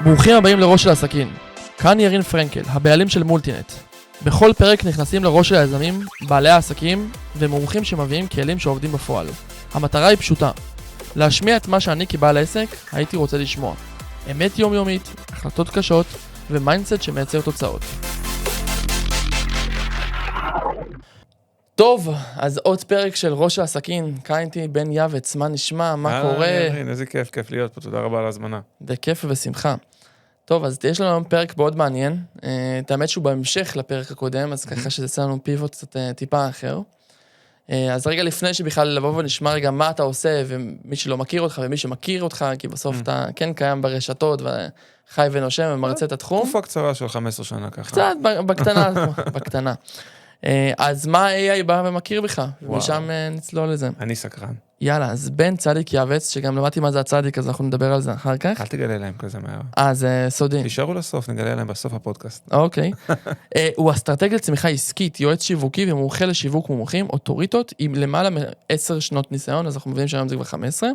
ברוכים הבאים לראש של עסקים. כאן ירין פרנקל, הבעלים של מולטינט. בכל פרק נכנסים לראש של היזמים, בעלי העסקים ומומחים שמביאים כלים שעובדים בפועל. המטרה היא פשוטה, להשמיע את מה שאני כבעל עסק הייתי רוצה לשמוע. אמת יומיומית, החלטות קשות ומיינדסט שמייצר תוצאות. טוב, אז עוד פרק של ראש העסקים, כאן איתי בן יבץ, מה נשמע, מה קורה? איזה כיף להיות פה, תודה רבה על ההזמנה. בכיף ושמחה. טוב, אז יש לנו פרק מאוד מעניין, את האמת שהוא בהמשך לפרק הקודם, אז ככה שזה עושה לנו פיבוט קצת טיפה אחר. אז רגע לפני שבכלל לבוא ונשמע רגע מה אתה עושה, ומי שלא מכיר אותך ומי שמכיר אותך, כי בסוף אתה כן קיים ברשתות, וחי ונושם ומרצה את התחום. תקופה קצרה של 15 שנה ככה. קצת, בקטנה. אז מה AI בא ומכיר בך? ומשם נצלול לזה. אני סקרן. יאללה, אז בן צדיק יבץ, שגם למדתי מה זה הצדיק, אז אנחנו נדבר על זה אחר כך. אל תגלה להם כזה מהר. זה סודי. תישארו לסוף, נגלה להם בסוף הפודקאסט. אוקיי. הוא אסטרטג לצמיחה עסקית, יועץ שיווקי ומומחה לשיווק מומחים, אוטוריטות, עם למעלה מ10 שנות ניסיון, אז אנחנו מבינים שהיום זה כבר 15.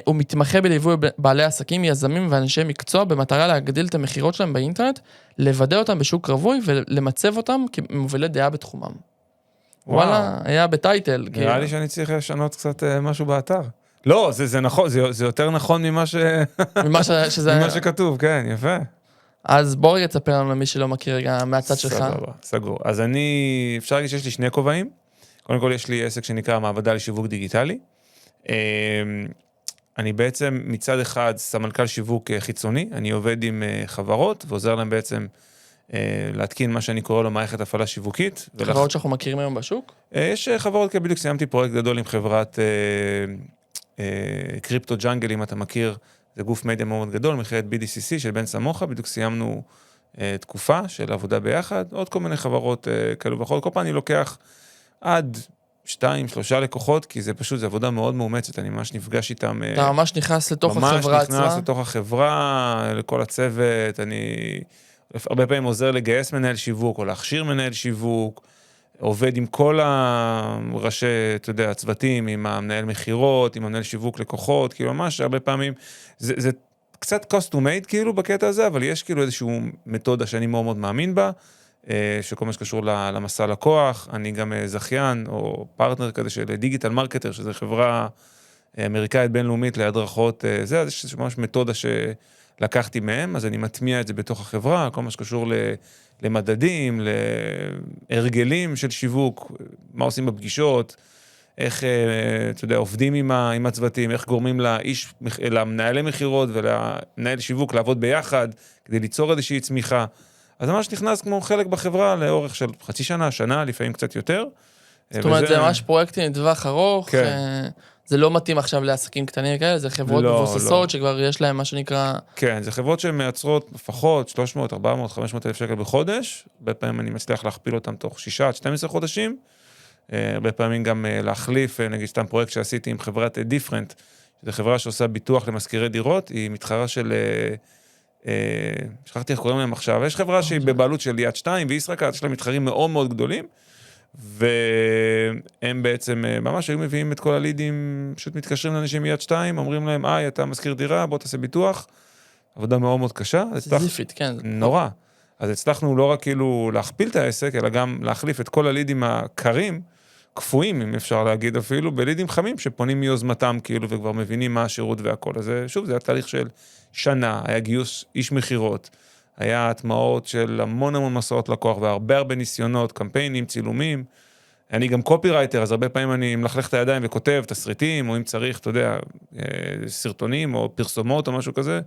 הוא מתמחה בליווי בעלי עסקים, יזמים ואנשי מקצוע, במטרה להגדיל את המחירות שלהם באינטרנט, לוודא אותם בשוק רווי ולמצב אותם כמובילי דעה בתחומם. וואלה, היה בטייטל. נראה לי שאני צריך לשנות קצת משהו באתר. לא, זה נכון, זה יותר נכון ממה שכתוב, כן, יפה. אז בוא רגע תספר לנו למי שלא מכיר רגע מהצד שלך. סגור. אז אפשר להגיד שיש לי 2 כובעים. קודם כל יש לי עסק שנקרא מעבדה לשיווק דיגיטלי. אני בעצם מצד אחד סמנכ"ל שיווק חיצוני, אני עובד עם חברות ועוזר להם בעצם להתקין מה שאני קורא לו מערכת הפעלה שיווקית. חברות שאנחנו מכירים היום בשוק? יש חברות, בדיוק סיימתי פרויקט גדול עם חברת קריפטו ג'אנגל, אם אתה מכיר, זה גוף מדיה מאוד גדול, מכירת BDCC של בן סמוכה, בדיוק סיימנו תקופה של עבודה ביחד, עוד כל מיני חברות כאלו וכל, כל פעם אני לוקח עד 2-3 לקוחות, כי זה פשוט, זה עבודה מאוד מאומצת, אני ממש נפגש איתם. אתה ממש נכנס לתוך החברה עצמה? ממש נכנס לתוך החברה, לכל הצוות, אני הרבה פעמים עוזר לגייס מנהל שיווק, או להכשיר מנהל שיווק, עובד עם כל הראשי, אתה יודע, הצוותים, עם המנהל מחירות, עם המנהל שיווק לקוחות, כאילו ממש הרבה פעמים, זה קצת custom made כאילו בקטע הזה, אבל יש כאילו איזשהו מתודה שאני מאוד מאוד מאמין בה, שכל מה שקשור למסע לקוח, אני גם זכיין או פרטנר כזה של דיגיטל מרקטר, שזו חברה אמריקאית בינלאומית להדרכות, אז יש ממש מתודה שלקחתי מהם, אז אני מטמיע את זה בתוך החברה, כל מה שקשור למדדים, להרגלים של שיווק, מה עושים בפגישות, איך, אתה יודע, עובדים עם הצוותים, איך גורמים למנהלי מחירות ולמנהל שיווק לעבוד ביחד, כדי ליצור איזושהי צמיחה. אז ממש נכנס כמו חלק בחברה לאורך של חצי שנה, שנה, לפעמים קצת יותר. זאת אומרת, זה ממש פרויקטים לטווח ארוך, זה לא מתאים עכשיו לעסקים קטנים כאלה, זה חברות מבוססות שכבר יש להם מה שנקרא... כן, זה חברות שמייצרות לפחות 300, 400, 500 אלף שקל בחודש, הרבה פעמים אני מצליח להכפיל אותם תוך 6-12 חודשים, הרבה פעמים גם להחליף, נגיד סתם פרויקט שעשיתי עם חברת דיפרנט, שזו חברה שעושה ביטוח למזכירי דירות, היא מתחרה של... שכחתי איך קוראים להם עכשיו, יש חברה שהיא בבעלות של יד 2 וישראכרט, יש להם מתחרים מאוד מאוד גדולים, והם בעצם ממש היו מביאים את כל הלידים, פשוט מתקשרים לאנשים מיד 2, אומרים להם, אתה מזכיר דירה, בוא תעשה ביטוח, עבודה מאוד מאוד קשה. סיזיפית, כן. נורא. אז הצלחנו לא רק כאילו להכפיל את העסק, אלא גם להחליף את כל הלידים הקרים, קפואים, אם אפשר להגיד אפילו, בלידים חמים שפונים מיוזמתם כאילו, וכבר מבינים מה השירות והכל. אז שוב, זה היה תהליך של שנה, היה גיוס איש מחירות, היה הטמעות של המון מסעות לקוח, והרבה ניסיונות, קמפיינים, צילומים. אני גם קופירייטר, אז הרבה פעמים אני מלכלך את הידיים וכותב תסריטים, או אם צריך, אתה יודע, סרטונים או פרסומות או משהו כזה.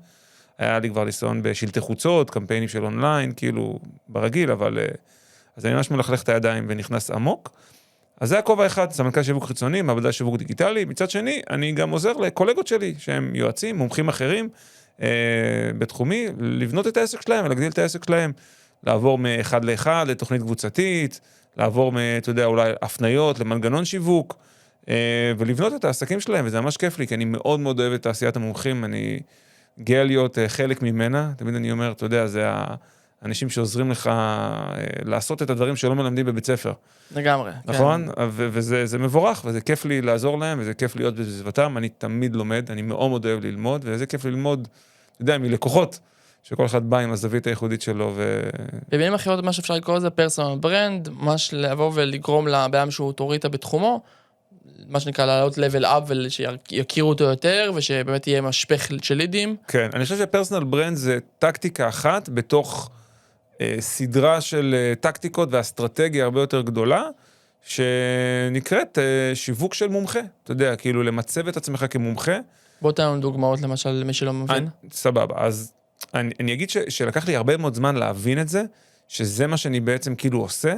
היה לי כבר ניסיון בשלטי חוצות, קמפיינים של אונליין, כאילו ברגיל, אבל... אז אני ממש מלכלך את הידיים ונכנס עמוק. אז זה הכובע אחד, סמנכ"ל שיווק חיצוני, מעבדה שיווק דיגיטלי. מצד שני, אני גם עוזר לקולגות שלי, שהם יועצים, מומחים אחרים, בתחומי, לבנות את העסק שלהם, ולהגדיל את העסק שלהם, לעבור מאחד לאחד, לתוכנית קבוצתית, לעבור אתה יודע, אולי הפניות, למנגנון שיווק, ולבנות את העסקים שלהם, וזה ממש כיף לי, כי אני מאוד מאוד אוהב את תעשיית המומחים, אני גאה להיות חלק ממנה, תמיד אני אומר, אתה יודע, זה האנשים שעוזרים לך לעשות את הדברים שלא מלמדים בבית ספר. לגמרי. נכון? כן. וזה מבורך, וזה כיף לי לעזור להם, וזה כיף להיות בסביבתם, אני תמיד לומד, אני מאוד מאוד אוהב ללמוד, וזה כיף ללמוד, אתה יודע, מלקוחות, שכל אחד בא עם הזווית הייחודית שלו. במילים אחרות, מה שאפשר לקרוא לזה פרסונל ברנד, מה שלבוא ולגרום לבעם שהוא אוטוריטה בתחומו, מה שנקרא לעלות level up ושיכירו אותו יותר, ושבאמת יהיה משפך של לידים. כן, אני חושב שפרסונל ברנד זה טקטיקה אחת בתוך סדרה של טקטיקות ואסטרטגיה הרבה יותר גדולה, שנקראת שיווק של מומחה. אתה יודע, כאילו למצב את עצמך כמומחה. בוא תן לנו דוגמאות למשל למי שלא מבין. סבבה, אז אני אגיד שלקח לי הרבה מאוד זמן להבין את זה, שזה מה שאני בעצם כאילו עושה,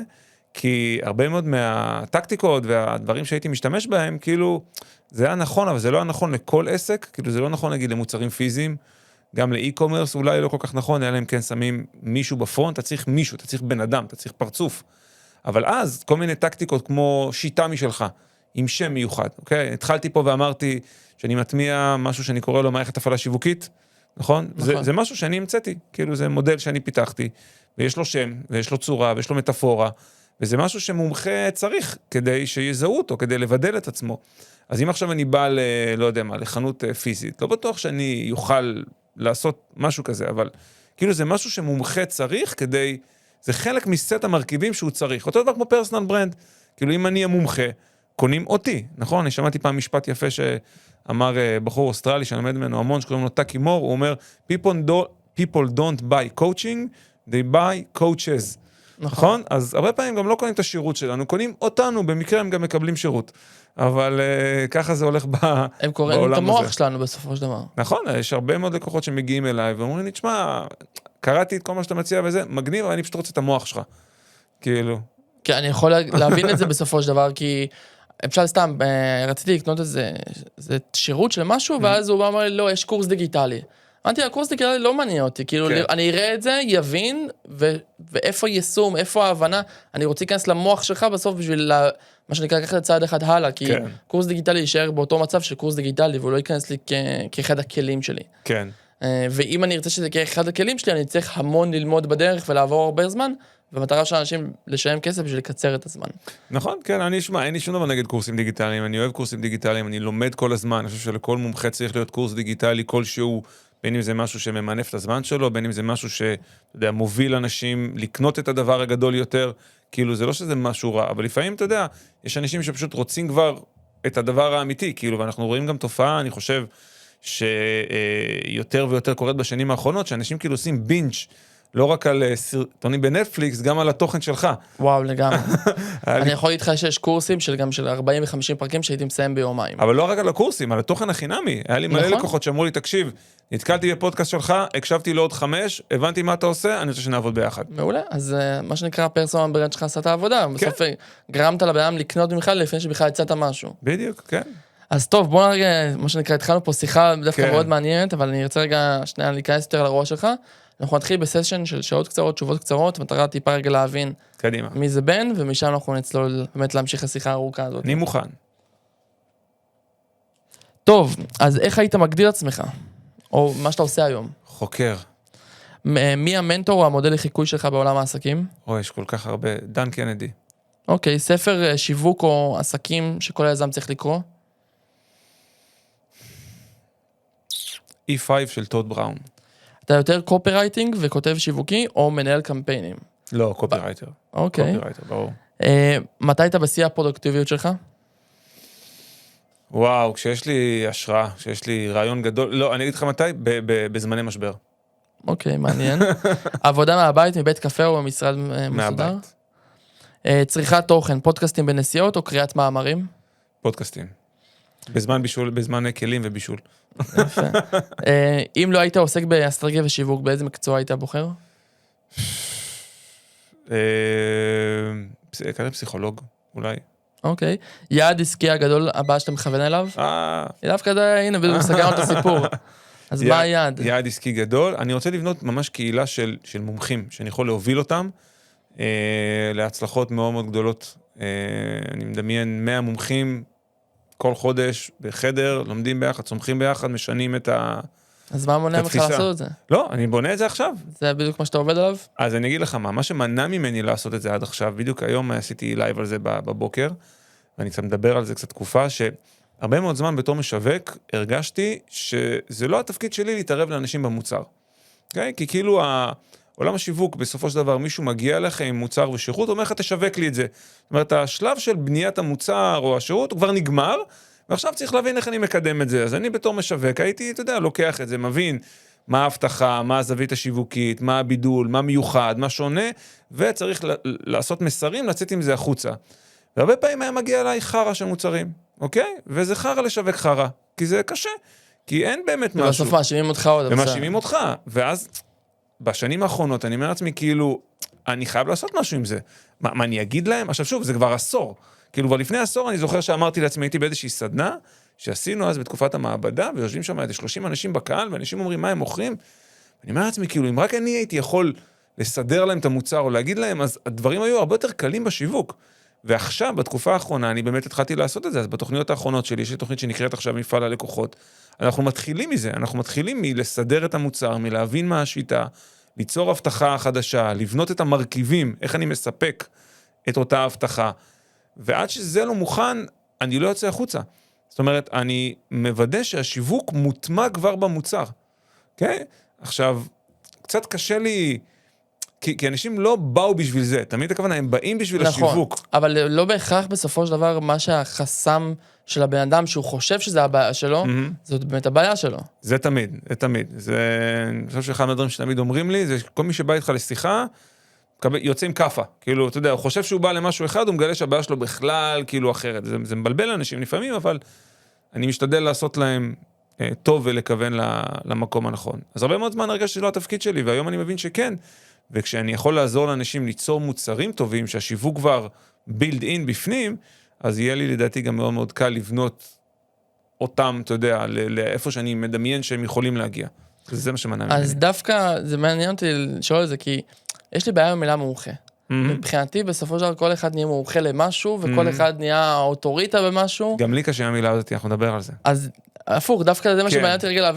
כי הרבה מאוד מהטקטיקות והדברים שהייתי משתמש בהם, כאילו, זה היה נכון, אבל זה לא היה נכון לכל עסק, כאילו זה לא נכון להגיד למוצרים פיזיים, גם לאי-קומרס אולי לא כל כך נכון, אלא אם כן שמים מישהו בפרונט, אתה צריך מישהו, אתה צריך בן אדם, אתה צריך פרצוף. אבל אז, כל מיני טקטיקות כמו שיטה משלך, עם שם מיוחד, אוקיי? התחלתי פה ואמרתי שאני מטמיע משהו שאני קורא לו מערכת הפעלה שיווקית, נכון? זה משהו שאני המצאתי, כאילו זה מודל שאני פיתחתי, ויש לו שם, ויש לו צורה, ויש לו מטאפורה, וזה משהו שמומחה צריך כדי שיזהו אותו, כדי לבדל את עצמו. אז אם עכשיו אני בא לא יודע מה, לחנות פיזית, לא בטוח שאני יוכל לעשות משהו כזה, אבל כאילו זה משהו שמומחה צריך כדי, זה חלק מסט המרכיבים שהוא צריך. אותו דבר כמו פרסונל ברנד, כאילו אם אני המומחה, קונים אותי, נכון? אני שמעתי פעם משפט יפה שאמר בחור אוסטרלי, שאני למד ממנו המון, שקוראים לו טאקי מור, הוא אומר, people don't buy coaching, they buy coaches. נכון? אז הרבה פעמים גם לא קונים את השירות שלנו, קונים אותנו, במקרה הם גם מקבלים שירות. אבל ככה זה הולך בעולם הזה. הם קוראים את המוח שלנו בסופו של דבר. נכון, יש הרבה מאוד לקוחות שמגיעים אליי, ואומרים לי, תשמע, קראתי את כל מה שאתה מציע וזה, מגניב, אבל אני פשוט רוצה את המוח שלך. כאילו. כן, אני יכול להבין את זה בסופו של דבר, כי אפשר סתם, רציתי לקנות איזה שירות של משהו, ואז הוא אמר לי, לא, יש קורס דיגיטלי. אמרתי, הקורס דיגיטלי לא מעניין אותי, כאילו, אני אראה את זה, יבין, ואיפה יישום, איפה ההבנה, אני רוצה להיכנס למוח שלך בסוף בשביל, מה שנקרא, לקחת את צעד אחד הלאה, כי קורס דיגיטלי יישאר באותו מצב של קורס דיגיטלי, והוא לא ייכנס לי כאחד הכלים שלי. כן. ואם אני ארצה שזה כאחד הכלים שלי, אני צריך המון ללמוד בדרך ולעבור הרבה זמן, והמטרה של האנשים לשלם כסף בשביל לקצר את הזמן. נכון, כן, אני אשמע, אין לי שום דבר נגד קורסים דיגיטליים, אני אוהב קורסים דיגיטליים, אני לומד כל הזמן, אני חושב שלכל מומחה צריך להיות קורס דיגיטלי כלשהו, בין אם זה משהו שממנף את הזמן שלו, בין אם זה משהו מוביל אנשים לקנות את הדבר הגדול יותר, כאילו זה לא שזה משהו רע, אבל לפעמים אתה יודע, יש אנשים שפשוט רוצים כבר את הדבר האמיתי, כאילו, ואנחנו רואים גם תופעה, אני חושב, שיותר ויותר קורית בשנים האחרונות, שאנשים כאילו עושים בינג' לא רק על סרטונים בנטפליקס, גם על התוכן שלך. וואו, לגמרי. אני יכול להתחיל שיש קורסים גם של 40 ו-50 פרקים שהייתי מסיים ביומיים. אבל לא רק על הקורסים, על התוכן החינמי. היה לי מלא לקוחות שאמרו לי, תקשיב, נתקלתי בפודקאסט שלך, הקשבתי לו עוד 5, הבנתי מה אתה עושה, אני רוצה שנעבוד ביחד. מעולה, אז מה שנקרא פרסונל ברנד שלך עשה את העבודה, בסוף גרמת לבן לכנות ממך לפני שבכלל יצאת משהו. בדיוק, כן. אז טוב, בוא נרגע, מה שנקרא, התחלנו פה שיחה דווקא מאוד מעניינת, אבל אני ארצה רגע שנייה להיכנס יותר לראש שלך. אנחנו נתחיל בסשן של שעות קצרות, תשובות קצרות, מטרה טיפה רגע להבין קדימה. מי זה בן, ומשם אנחנו נצלול באמת להמשיך השיחה הארוכה הזאת. אני מוכן. טוב, אז איך היית מגדיר עצמך? או מה שאתה עושה היום? חוקר. מי המנטור או המודל לחיקוי שלך בעולם העסקים? יש כל כך הרבה. דן קנדי. אוקיי, ספר שיווק או עסקים שכל היזם צריך לקרוא? E5 של טוד בראון. אתה יותר קופרייטינג וכותב שיווקי, או מנהל קמפיינים? לא, קופירייטר. אוקיי. קופירייטר, ברור. מתי אתה בשיא הפרודוקטיביות שלך? וואו, כשיש לי השראה, כשיש לי רעיון גדול, לא, אני אגיד לך מתי, בזמני משבר. אוקיי, מעניין. עבודה מהבית, מבית קפה או במשרד מסודר? מהבית. צריכת תוכן, פודקאסטים בנסיעות או קריאת מאמרים? פודקאסטים. בזמן בישול, בזמן כלים ובישול. יפה. אם לא היית עוסק באסטרטגיה ושיווק, באיזה מקצוע היית בוחר? כנראה פסיכולוג, אולי. אוקיי. יעד עסקי הגדול הבא שאתה מכוון אליו? דווקא הנה, בדיוק סגרנו את הסיפור. אז מה היעד? יעד עסקי גדול. אני רוצה לבנות ממש קהילה של מומחים, שאני יכול להוביל אותם להצלחות מאוד מאוד גדולות. אני מדמיין 100 מומחים כל חודש בחדר, לומדים ביחד, צומחים ביחד, משנים את התפיסה. אז מה מונע ממך לעשות את זה? לא, אני בונה את זה עכשיו. זה בדיוק מה שאתה עובד עליו? אז אני אגיד לך מה שמנע ממני לעשות את זה עד עכשיו, בדיוק היום עשיתי לייב על זה בבוקר, ואני קצת מדבר על זה קצת תקופה, שהרבה מאוד זמן בתור משווק, הרגשתי שזה לא התפקיד שלי להתערב לאנשים במוצר. Okay? כי כאילו עולם השיווק, בסופו של דבר, מישהו מגיע אליך עם מוצר ושירות, אומר לך, תשווק לי את זה. זאת אומרת, השלב של בניית המוצר או השירות, הוא כבר נגמר, ועכשיו צריך להבין איך אני מקדם את זה. אז אני בתור משווק, הייתי, אתה יודע, לוקח את זה, מבין מה ההבטחה, מה הזווית השיווקית, מה הבידול, מה מיוחד, מה שונה, וצריך לעשות מסרים, לצאת עם זה החוצה. והרבה פעמים היה מגיע אליי חרה של מוצרים, אוקיי? וזה חרה לשווק חרה, כי זה קשה, כי אין באמת משהו. ובסוף מאשימים אותך עוד. ומאשימים אותך, ואז בשנים האחרונות אני אומר לעצמי, כאילו, אני חייב לעשות משהו עם זה. מה אני אגיד להם? עכשיו שוב, זה כבר עשור. כאילו, כבר לפני עשור אני זוכר שאמרתי לעצמי, הייתי באיזושהי סדנה, שעשינו אז בתקופת המעבדה, ויושבים שם איזה 30 אנשים בקהל, ואנשים אומרים, מה הם מוכרים? אני אומר לעצמי, כאילו, אם רק אני הייתי יכול לסדר להם את המוצר, או להגיד להם, אז הדברים היו הרבה יותר קלים בשיווק. ועכשיו, בתקופה האחרונה, אני באמת התחלתי לעשות את זה, אז בתוכניות האחרונות שלי, יש לי תוכנית שנקראת עכשיו מפעל הלקוחות, אנחנו מתחילים מזה, אנחנו מתחילים מלסדר את המוצר, מלהבין מה השיטה, ליצור הבטחה חדשה, לבנות את המרכיבים, איך אני מספק את אותה הבטחה, ועד שזה לא מוכן, אני לא יוצא החוצה. זאת אומרת, אני מוודא שהשיווק מוטמע כבר במוצר, אוקיי? עכשיו, קצת קשה לי, כי אנשים לא באו בשביל זה, תמיד הכוונה, הם באים בשביל השיווק. נכון, אבל לא בהכרח בסופו של דבר, מה שהחסם של הבן אדם, שהוא חושב שזה הבעיה שלו, זאת באמת הבעיה שלו. זה תמיד, זה תמיד. אני חושב שאחד מהדברים שתמיד אומרים לי, זה כל מי שבא איתך לשיחה, יוצא עם קפה. כאילו, אתה יודע, הוא חושב שהוא בא למשהו אחד, הוא מגלה שהבעיה שלו בכלל, כאילו אחרת. זה מבלבל לאנשים לפעמים, אבל אני משתדל לעשות להם טוב ולכוון למקום הנכון. אז הרבה מאוד זמן הרגשתי שלא התפקיד שלי, והיום אני מבין שכן. וכשאני יכול לעזור לאנשים ליצור מוצרים טובים, שהשיווק כבר build in בפנים, אז יהיה לי לדעתי גם מאוד מאוד קל לבנות אותם, אתה יודע, לאיפה שאני מדמיין שהם יכולים להגיע. זה מה שמנע ממני. אז דווקא, זה מעניין אותי לשאול את זה, כי יש לי בעיה במילה מומחה. מבחינתי, בסופו של דבר, כל אחד נהיה מומחה למשהו, וכל אחד נהיה אוטוריטה במשהו. גם לי קשה המילה הזאת, אנחנו נדבר על זה. אז הפוך, דווקא זה מה שמעניין אותי רגע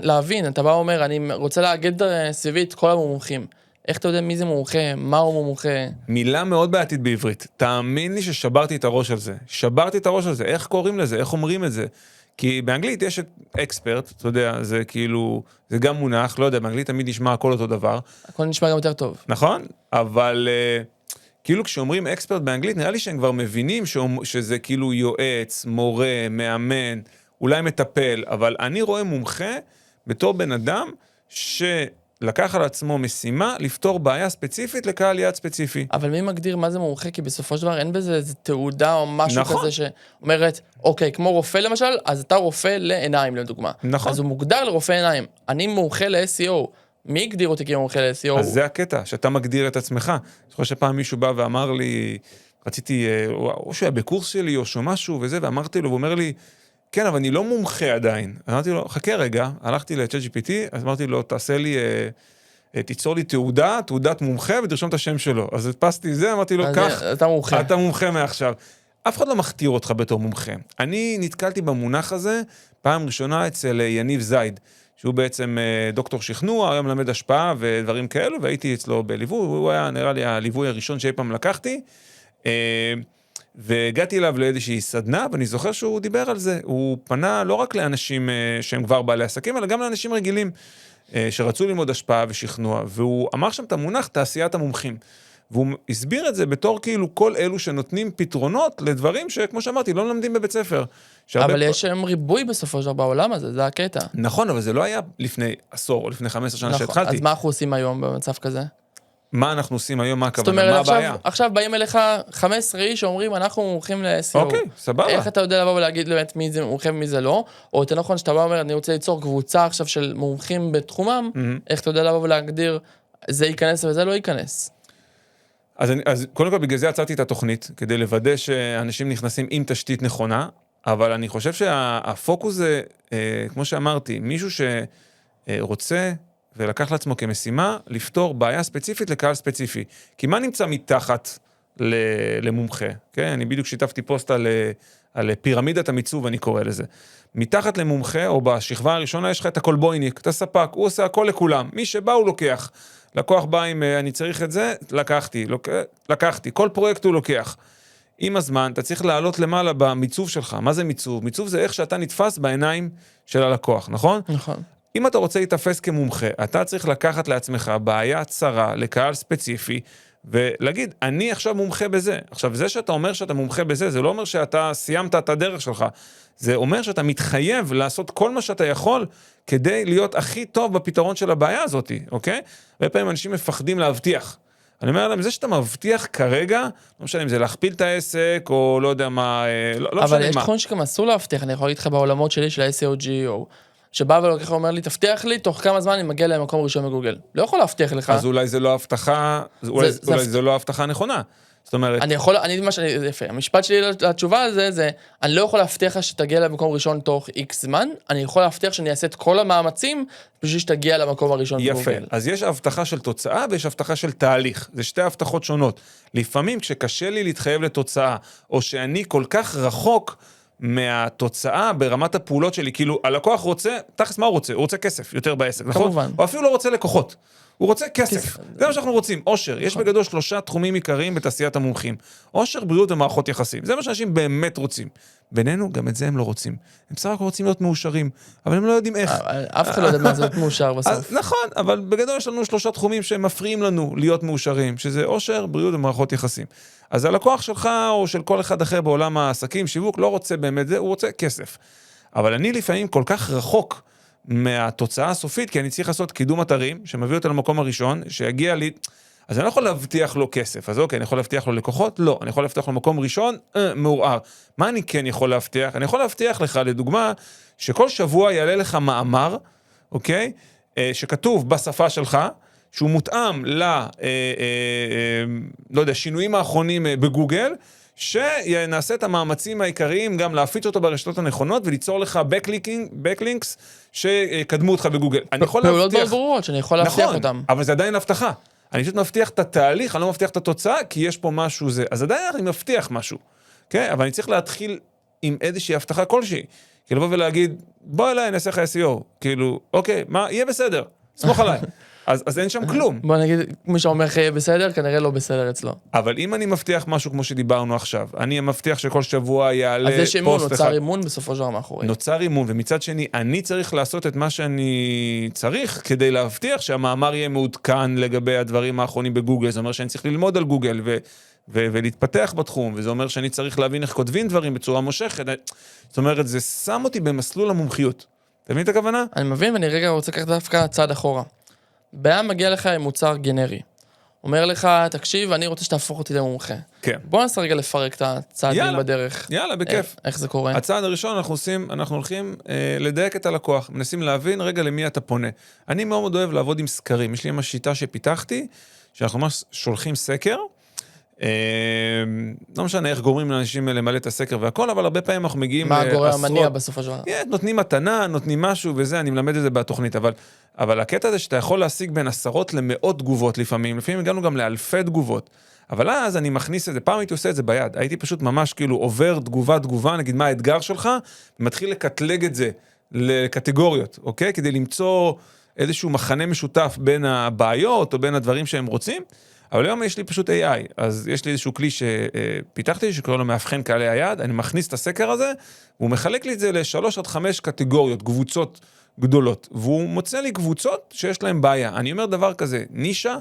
להבין. אתה בא ואומר, אני רוצה להגיד סביבי את כל המומחים. איך אתה יודע מי זה מומחה? מה הוא מומחה? מילה מאוד בעתיד בעברית. תאמין לי ששברתי את הראש על זה. שברתי את הראש על זה. איך קוראים לזה? איך אומרים את זה? כי באנגלית יש את אקספרט, אתה יודע, זה כאילו, זה גם מונח, לא יודע, באנגלית תמיד נשמע הכל אותו דבר. הכל נשמע גם יותר טוב. נכון? אבל כאילו כשאומרים אקספרט באנגלית, נראה לי שהם כבר מבינים שזה כאילו יועץ, מורה, מאמן, אולי מטפל, אבל אני רואה מומחה בתור בן אדם לקח על עצמו משימה, לפתור בעיה ספציפית לקהל יעד ספציפי. אבל מי מגדיר מה זה מומחה? כי בסופו של דבר אין בזה איזו תעודה או משהו נכון. כזה שאומרת, אוקיי, כמו רופא למשל, אז אתה רופא לעיניים לדוגמה. נכון. אז הוא מוגדר לרופא עיניים. אני מומחה ל-SEO. מי הגדיר אותי כמומחה ל-SEO? אז זה הקטע, שאתה מגדיר את עצמך. אני חושב שפעם מישהו בא ואמר לי, רציתי, או שהוא היה בקורס שלי או שהוא משהו וזה, ואמרתי לו, והוא אומר לי, כן, אבל אני לא מומחה עדיין. אמרתי לו, חכה רגע, הלכתי ל-ChatGPT, אז אמרתי לו, תעשה לי, תיצור לי תעודת מומחה, ותרשום את השם שלו. אז הדפסתי זה, אמרתי לו, כך, אתה מומחה מעכשיו. אף אחד לא מכתיר אותך בתור מומחה. אני נתקלתי במונח הזה, פעם ראשונה אצל יניב זייד, שהוא בעצם דוקטור שכנוע, היום מלמד השפעה ודברים כאלו, והייתי אצלו בליווי, הוא היה נראה לי הליווי הראשון שאי פעם לקחתי, והגעתי אליו לאיזושהי סדנה, ואני זוכר שהוא דיבר על זה, הוא פנה לא רק לאנשים שהם כבר בעלי עסקים, אלא גם לאנשים רגילים, שרצו ללמוד השפעה ושכנוע, והוא אמר שם את המונח תעשיית המומחים, והוא הסביר את זה בתור כאילו כל אלו שנותנים פתרונות לדברים שכמו שאמרתי, לא לומדים בבית ספר. אבל יש שם ריבוי בסופו של דבר בעולם הזה, זה הקטע. נכון, אבל זה לא היה לפני עשור או לפני 15 שנה שהתחלתי. אז מה אנחנו עושים היום במצב כזה? מה אנחנו עושים היום, מה הכוונה, מה הבעיה? עכשיו באים אליך 15 איש שאומרים, אנחנו מומחים ל-SEO. אוקיי, סבבה. איך אתה יודע לבוא ולהגיד באמת מי זה מומחה ומי זה לא? או יותר נכון שאתה בא ואומר, אני רוצה ליצור קבוצה עכשיו של מומחים בתחומם, איך אתה יודע לבוא ולהגדיר, זה ייכנס וזה לא ייכנס? אז קודם כל בגלל זה עצרתי את התוכנית, כדי לוודא שאנשים נכנסים עם תשתית נכונה, אבל אני חושב שהפוקוס זה, כמו שאמרתי, מישהו שרוצה ולקח לעצמו כמשימה, לפתור בעיה ספציפית לקהל ספציפי. כי מה נמצא מתחת למומחה? כן? אני בדיוק שיתפתי פוסט על פירמידת המיצוב, אני קורא לזה. מתחת למומחה, או בשכבה הראשונה, יש לך את הקולבויניק, את הספק, הוא עושה הכל לכולם. מי שבא הוא לוקח. לקוח בא עם, אני צריך את זה, לקחתי. כל פרויקט הוא לוקח. עם הזמן, אתה צריך לעלות למעלה במיצוב שלך. מה זה מיצוב? מיצוב זה איך שאתה נתפס בעיניים של הלקוח, נכון? נכון. אם אתה רוצה להתאפס כמומחה, אתה צריך לקחת לעצמך בעיה צרה לקהל ספציפי, ולהגיד, אני עכשיו מומחה בזה. עכשיו, זה שאתה אומר שאתה מומחה בזה, זה לא אומר שאתה סיימת את הדרך שלך. זה אומר שאתה מתחייב לעשות כל מה שאתה יכול, כדי להיות הכי טוב בפתרון של הבעיה הזאת, אוקיי? הרבה פעמים אנשים מפחדים להבטיח. אני אומר להם, זה שאתה מבטיח כרגע, לא משנה אם זה להכפיל את העסק, או לא יודע מה, לא משנה מה. אבל יש תכון שגם אסור להבטיח, אני יכול להגיד לך בעולמות שלי של ה-SEO GEO, שבא ולוקח ואומר לי, תבטיח לי, תוך כמה זמן אני מגיע למקום ראשון בגוגל. לא יכול להבטיח לך. אז אולי זה לא הבטחה, אולי זה לא הבטחה נכונה. זאת אומרת... יפה, המשפט שלי לתשובה על זה, אני לא יכול להבטיח שתגיע למקום ראשון תוך X זמן, אני יכול להבטיח שאני אעשה את כל המאמצים, בשביל שתגיע למקום הראשון בגוגל. יפה, אז יש הבטחה של תוצאה, ויש הבטחה של תהליך. זה שתי הבטחות שונות. לפעמים כשקשה לי להתחייב לתוצאה, או שאני כל כך רחוק מהתוצאה ברמת הפעולות שלי, כאילו הלקוח רוצה, תכלס מה הוא רוצה? הוא רוצה כסף, יותר בעסק, נכון? כמובן. הוא אפילו לא רוצה לקוחות. הוא רוצה כסף. זה מה שאנחנו רוצים. עושר. יש בגדול 3 תחומים עיקריים בתעשיית המומחים. עושר, בריאות ומערכות יחסים. זה מה שאנשים באמת רוצים. בינינו, גם את זה הם לא רוצים. הם בסך הכל רוצים להיות מאושרים, אבל הם לא יודעים איך. אף אחד לא יודע מה זה להיות מאושר בסוף. נכון, אבל בגדול יש לנו 3 תחומים שהם מפריעים לנו להיות מאושרים, שזה עושר, בריאות ומערכות יחסים. אז הלקוח שלך או של כל אחד אחר בעולם העסקים, שיווק, לא רוצה באמת זה, הוא רוצה כסף. אבל אני לפעמים כל כך רחוק מהתוצאה הסופית, כי אני צריך לעשות קידום אתרים, שמביא אותה למקום הראשון, שיגיע לי, אז אני לא יכול להבטיח לו כסף, אז אוקיי, אני יכול להבטיח לו לקוחות? לא, אני יכול להבטיח לו מקום ראשון? מעורער. מה אני כן יכול להבטיח? אני יכול להבטיח לך, לדוגמה, שכל שבוע יעלה לך מאמר, אוקיי? שכתוב בשפה שלך, שהוא מותאם לא יודע, שינויים האחרונים בגוגל, שנעשה את המאמצים העיקריים גם להפיץ אותו ברשתות הנכונות וליצור לך בקלינקס שקדמו אותך בגוגל. פעולות מאוד ברורות שאני יכול להבטיח אותם. נכון, אבל זה עדיין הבטחה. אני פשוט מבטיח את התהליך, אני לא מבטיח את התוצאה, כי יש פה משהו זה. אז עדיין אני מבטיח משהו. כן? אבל אני צריך להתחיל עם איזושהי הבטחה כלשהי. כאילו לבוא ולהגיד, בוא אליי, נעשה לך SEO. כאילו, אוקיי, מה? יהיה בסדר. סמוך עליי. אז אין שם כלום. בוא נגיד, מי שאומר יהיה בסדר, כנראה לא בסדר אצלו. אבל אם אני מבטיח משהו כמו שדיברנו עכשיו, אני מבטיח שכל שבוע יעלה פוסט אחד. אז יש אימון, נוצר אימון בסופו של דבר מאחורי. נוצר אימון, ומצד שני, אני צריך לעשות את מה שאני צריך, כדי להבטיח שהמאמר יהיה מעודכן לגבי הדברים האחרונים בגוגל. זה אומר שאני צריך ללמוד על גוגל ולהתפתח בתחום, וזה אומר שאני צריך להבין איך כותבים דברים בצורה מושכת. זאת אומרת, זה שם אותי במסלול המומחיות. אתה מבין את הכוונה? אני מבין, ואני רגע רוצה לקחת דווקא צעד אחורה. בעיה מגיע לך עם מוצר גנרי. אומר לך, תקשיב, אני רוצה שתהפוך אותי למומחה. כן. בוא נעשה רגע לפרק את הצעדים בדרך. יאללה, בכיף. איך זה קורה? הצעד הראשון אנחנו הולכים לדייק את הלקוח, מנסים להבין רגע למי אתה פונה. אני מאוד אוהב לעבוד עם סקרים, יש לי שיטה שפיתחתי, שאנחנו ממש שולחים סקר, לא משנה איך גורמים לאנשים למלא את הסקר והכל, אבל הרבה פעמים אנחנו מגיעים מה הגורם המניע בסופו של דבר? נותנים מתנה, נותנים משהו וזה, אני מלמד את זה בתוכנית, אבל הקטע הזה שאתה יכול להשיג בין 10 למאות תגובות לפעמים הגענו גם לאלפי תגובות, אבל אז אני מכניס את זה, פעם הייתי עושה את זה ביד, הייתי פשוט ממש כאילו עובר תגובה, נגיד מה האתגר שלך, ומתחיל לקטלג את זה לקטגוריות, אוקיי? כדי למצוא איזשהו מחנה משותף בין הבעיות או בין הדברים שהם רוצים, אבל היום יש לי פשוט AI, אז יש לי איזשהו כלי שפיתחתי, שקורא לו מאבחן קהלי היעד, אני מכניס את הסקר הזה, והוא מחלק לי את זה ל3-5 קטגוריות, קבוצות גדולות, והוא מוצא לי קבוצות שיש להם בעיה. אני אומר דבר כזה, נישה,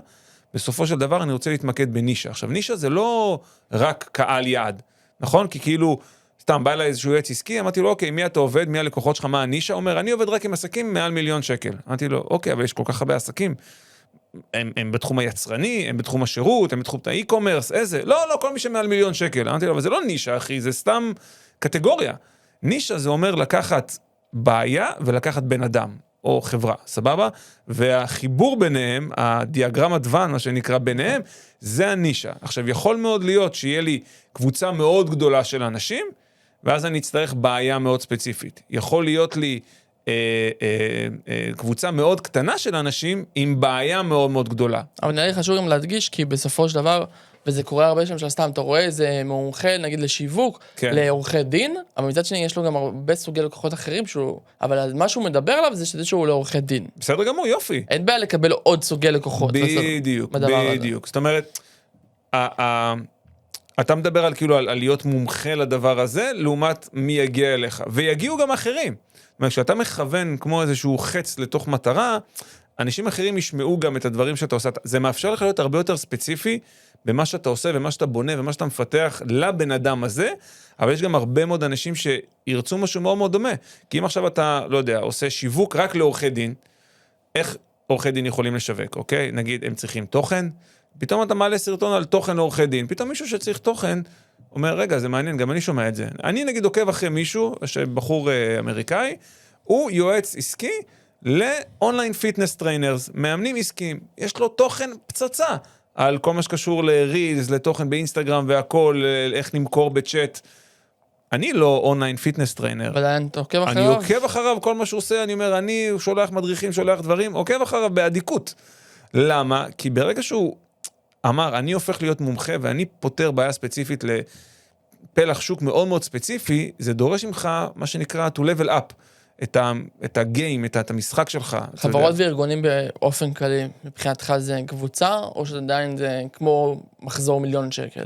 בסופו של דבר אני רוצה להתמקד בנישה. עכשיו, נישה זה לא רק קהל יעד, נכון? כי כאילו, סתם בא אליי איזשהו יועץ עסקי, אמרתי לו, אוקיי, מי אתה עובד, מי הלקוחות שלך, מה הנישה? הוא אומר, אני עובד רק עם עסקים מעל 1,000,000 שקל. אמרתי לו, אוקיי, אבל יש כל כך הרבה עסקים. הם בתחום היצרני, הם בתחום השירות, הם בתחום האי-קומרס, איזה? לא, כל מי שמעל 1,000,000 שקל. אמרתי לו, אבל זה לא נישה, אחי, זה סתם קטגוריה. נישה זה אומר לקחת בעיה ולקחת בן אדם, או חברה, סבבה? והחיבור ביניהם, הדיאגרמת ואן, מה שנקרא ביניהם, זה הנישה. עכשיו, יכול מאוד להיות שיהיה לי קבוצה מאוד גדולה של אנשים, ואז אני אצטרך בעיה מאוד ספציפית. יכול להיות לי קבוצה מאוד קטנה של אנשים עם בעיה מאוד מאוד גדולה. אבל נראה לי חשוב גם להדגיש, כי בסופו של דבר, וזה קורה הרבה שם של סתם, אתה רואה איזה מומחה, נגיד לשיווק, לעורכי דין, אבל מצד שני יש לו גם הרבה סוגי לקוחות אחרים, אבל מה שהוא מדבר עליו זה שהוא לעורכי דין. בסדר גמור, יופי. אין בעיה לקבל עוד סוגי לקוחות. בדיוק. זאת אומרת, אתה מדבר על כאילו על להיות מומחה לדבר הזה, לעומת מי יגיע אליך. ויגיעו גם אחרים. זאת אומרת, כשאתה מכוון כמו איזשהו חץ לתוך מטרה, אנשים אחרים ישמעו גם את הדברים שאתה עושה. זה מאפשר לך להיות הרבה יותר ספציפי במה שאתה עושה ומה שאתה בונה ומה שאתה מפתח לבן אדם הזה, אבל יש גם הרבה מאוד אנשים שירצו משהו מאוד מאוד דומה. כי אם עכשיו אתה, לא יודע, עושה שיווק רק לעורכי דין, איך עורכי דין יכולים לשווק, אוקיי? נגיד, הם צריכים תוכן, פתאום אתה מעלה סרטון על תוכן לעורכי דין, פתאום מישהו שצריך תוכן, אומר, רגע, זה מעניין, גם אני שומע את זה. אני נגיד עוקב אחרי מישהו, בחור אמריקאי, הוא יועץ עסקי לאונליין פיטנס טריינרס, מאמנים עסקיים. יש לו תוכן פצצה על כל מה שקשור לרילס, לתוכן באינסטגרם והכל, איך למכור בצ'אט. אני לא אונליין פיטנס טריינר. עדיין אתה עוקב אחריו? אני עוקב אחריו, כל מה שהוא עושה, אני אומר, אני שולח מדריכים, שולח דברים, עוקב אחריו באדיקות. למה? כי ברגע שהוא אמר, אני הופך להיות מומחה, ואני פותר בעיה ספציפית לפלח שוק מאוד מאוד ספציפי, זה דורש ממך, מה שנקרא, to level up, את הגיים, את המשחק שלך. חברות וארגונים באופן כללי, מבחינתך זה קבוצה, או שעדיין זה כמו מחזור מיליון שקל?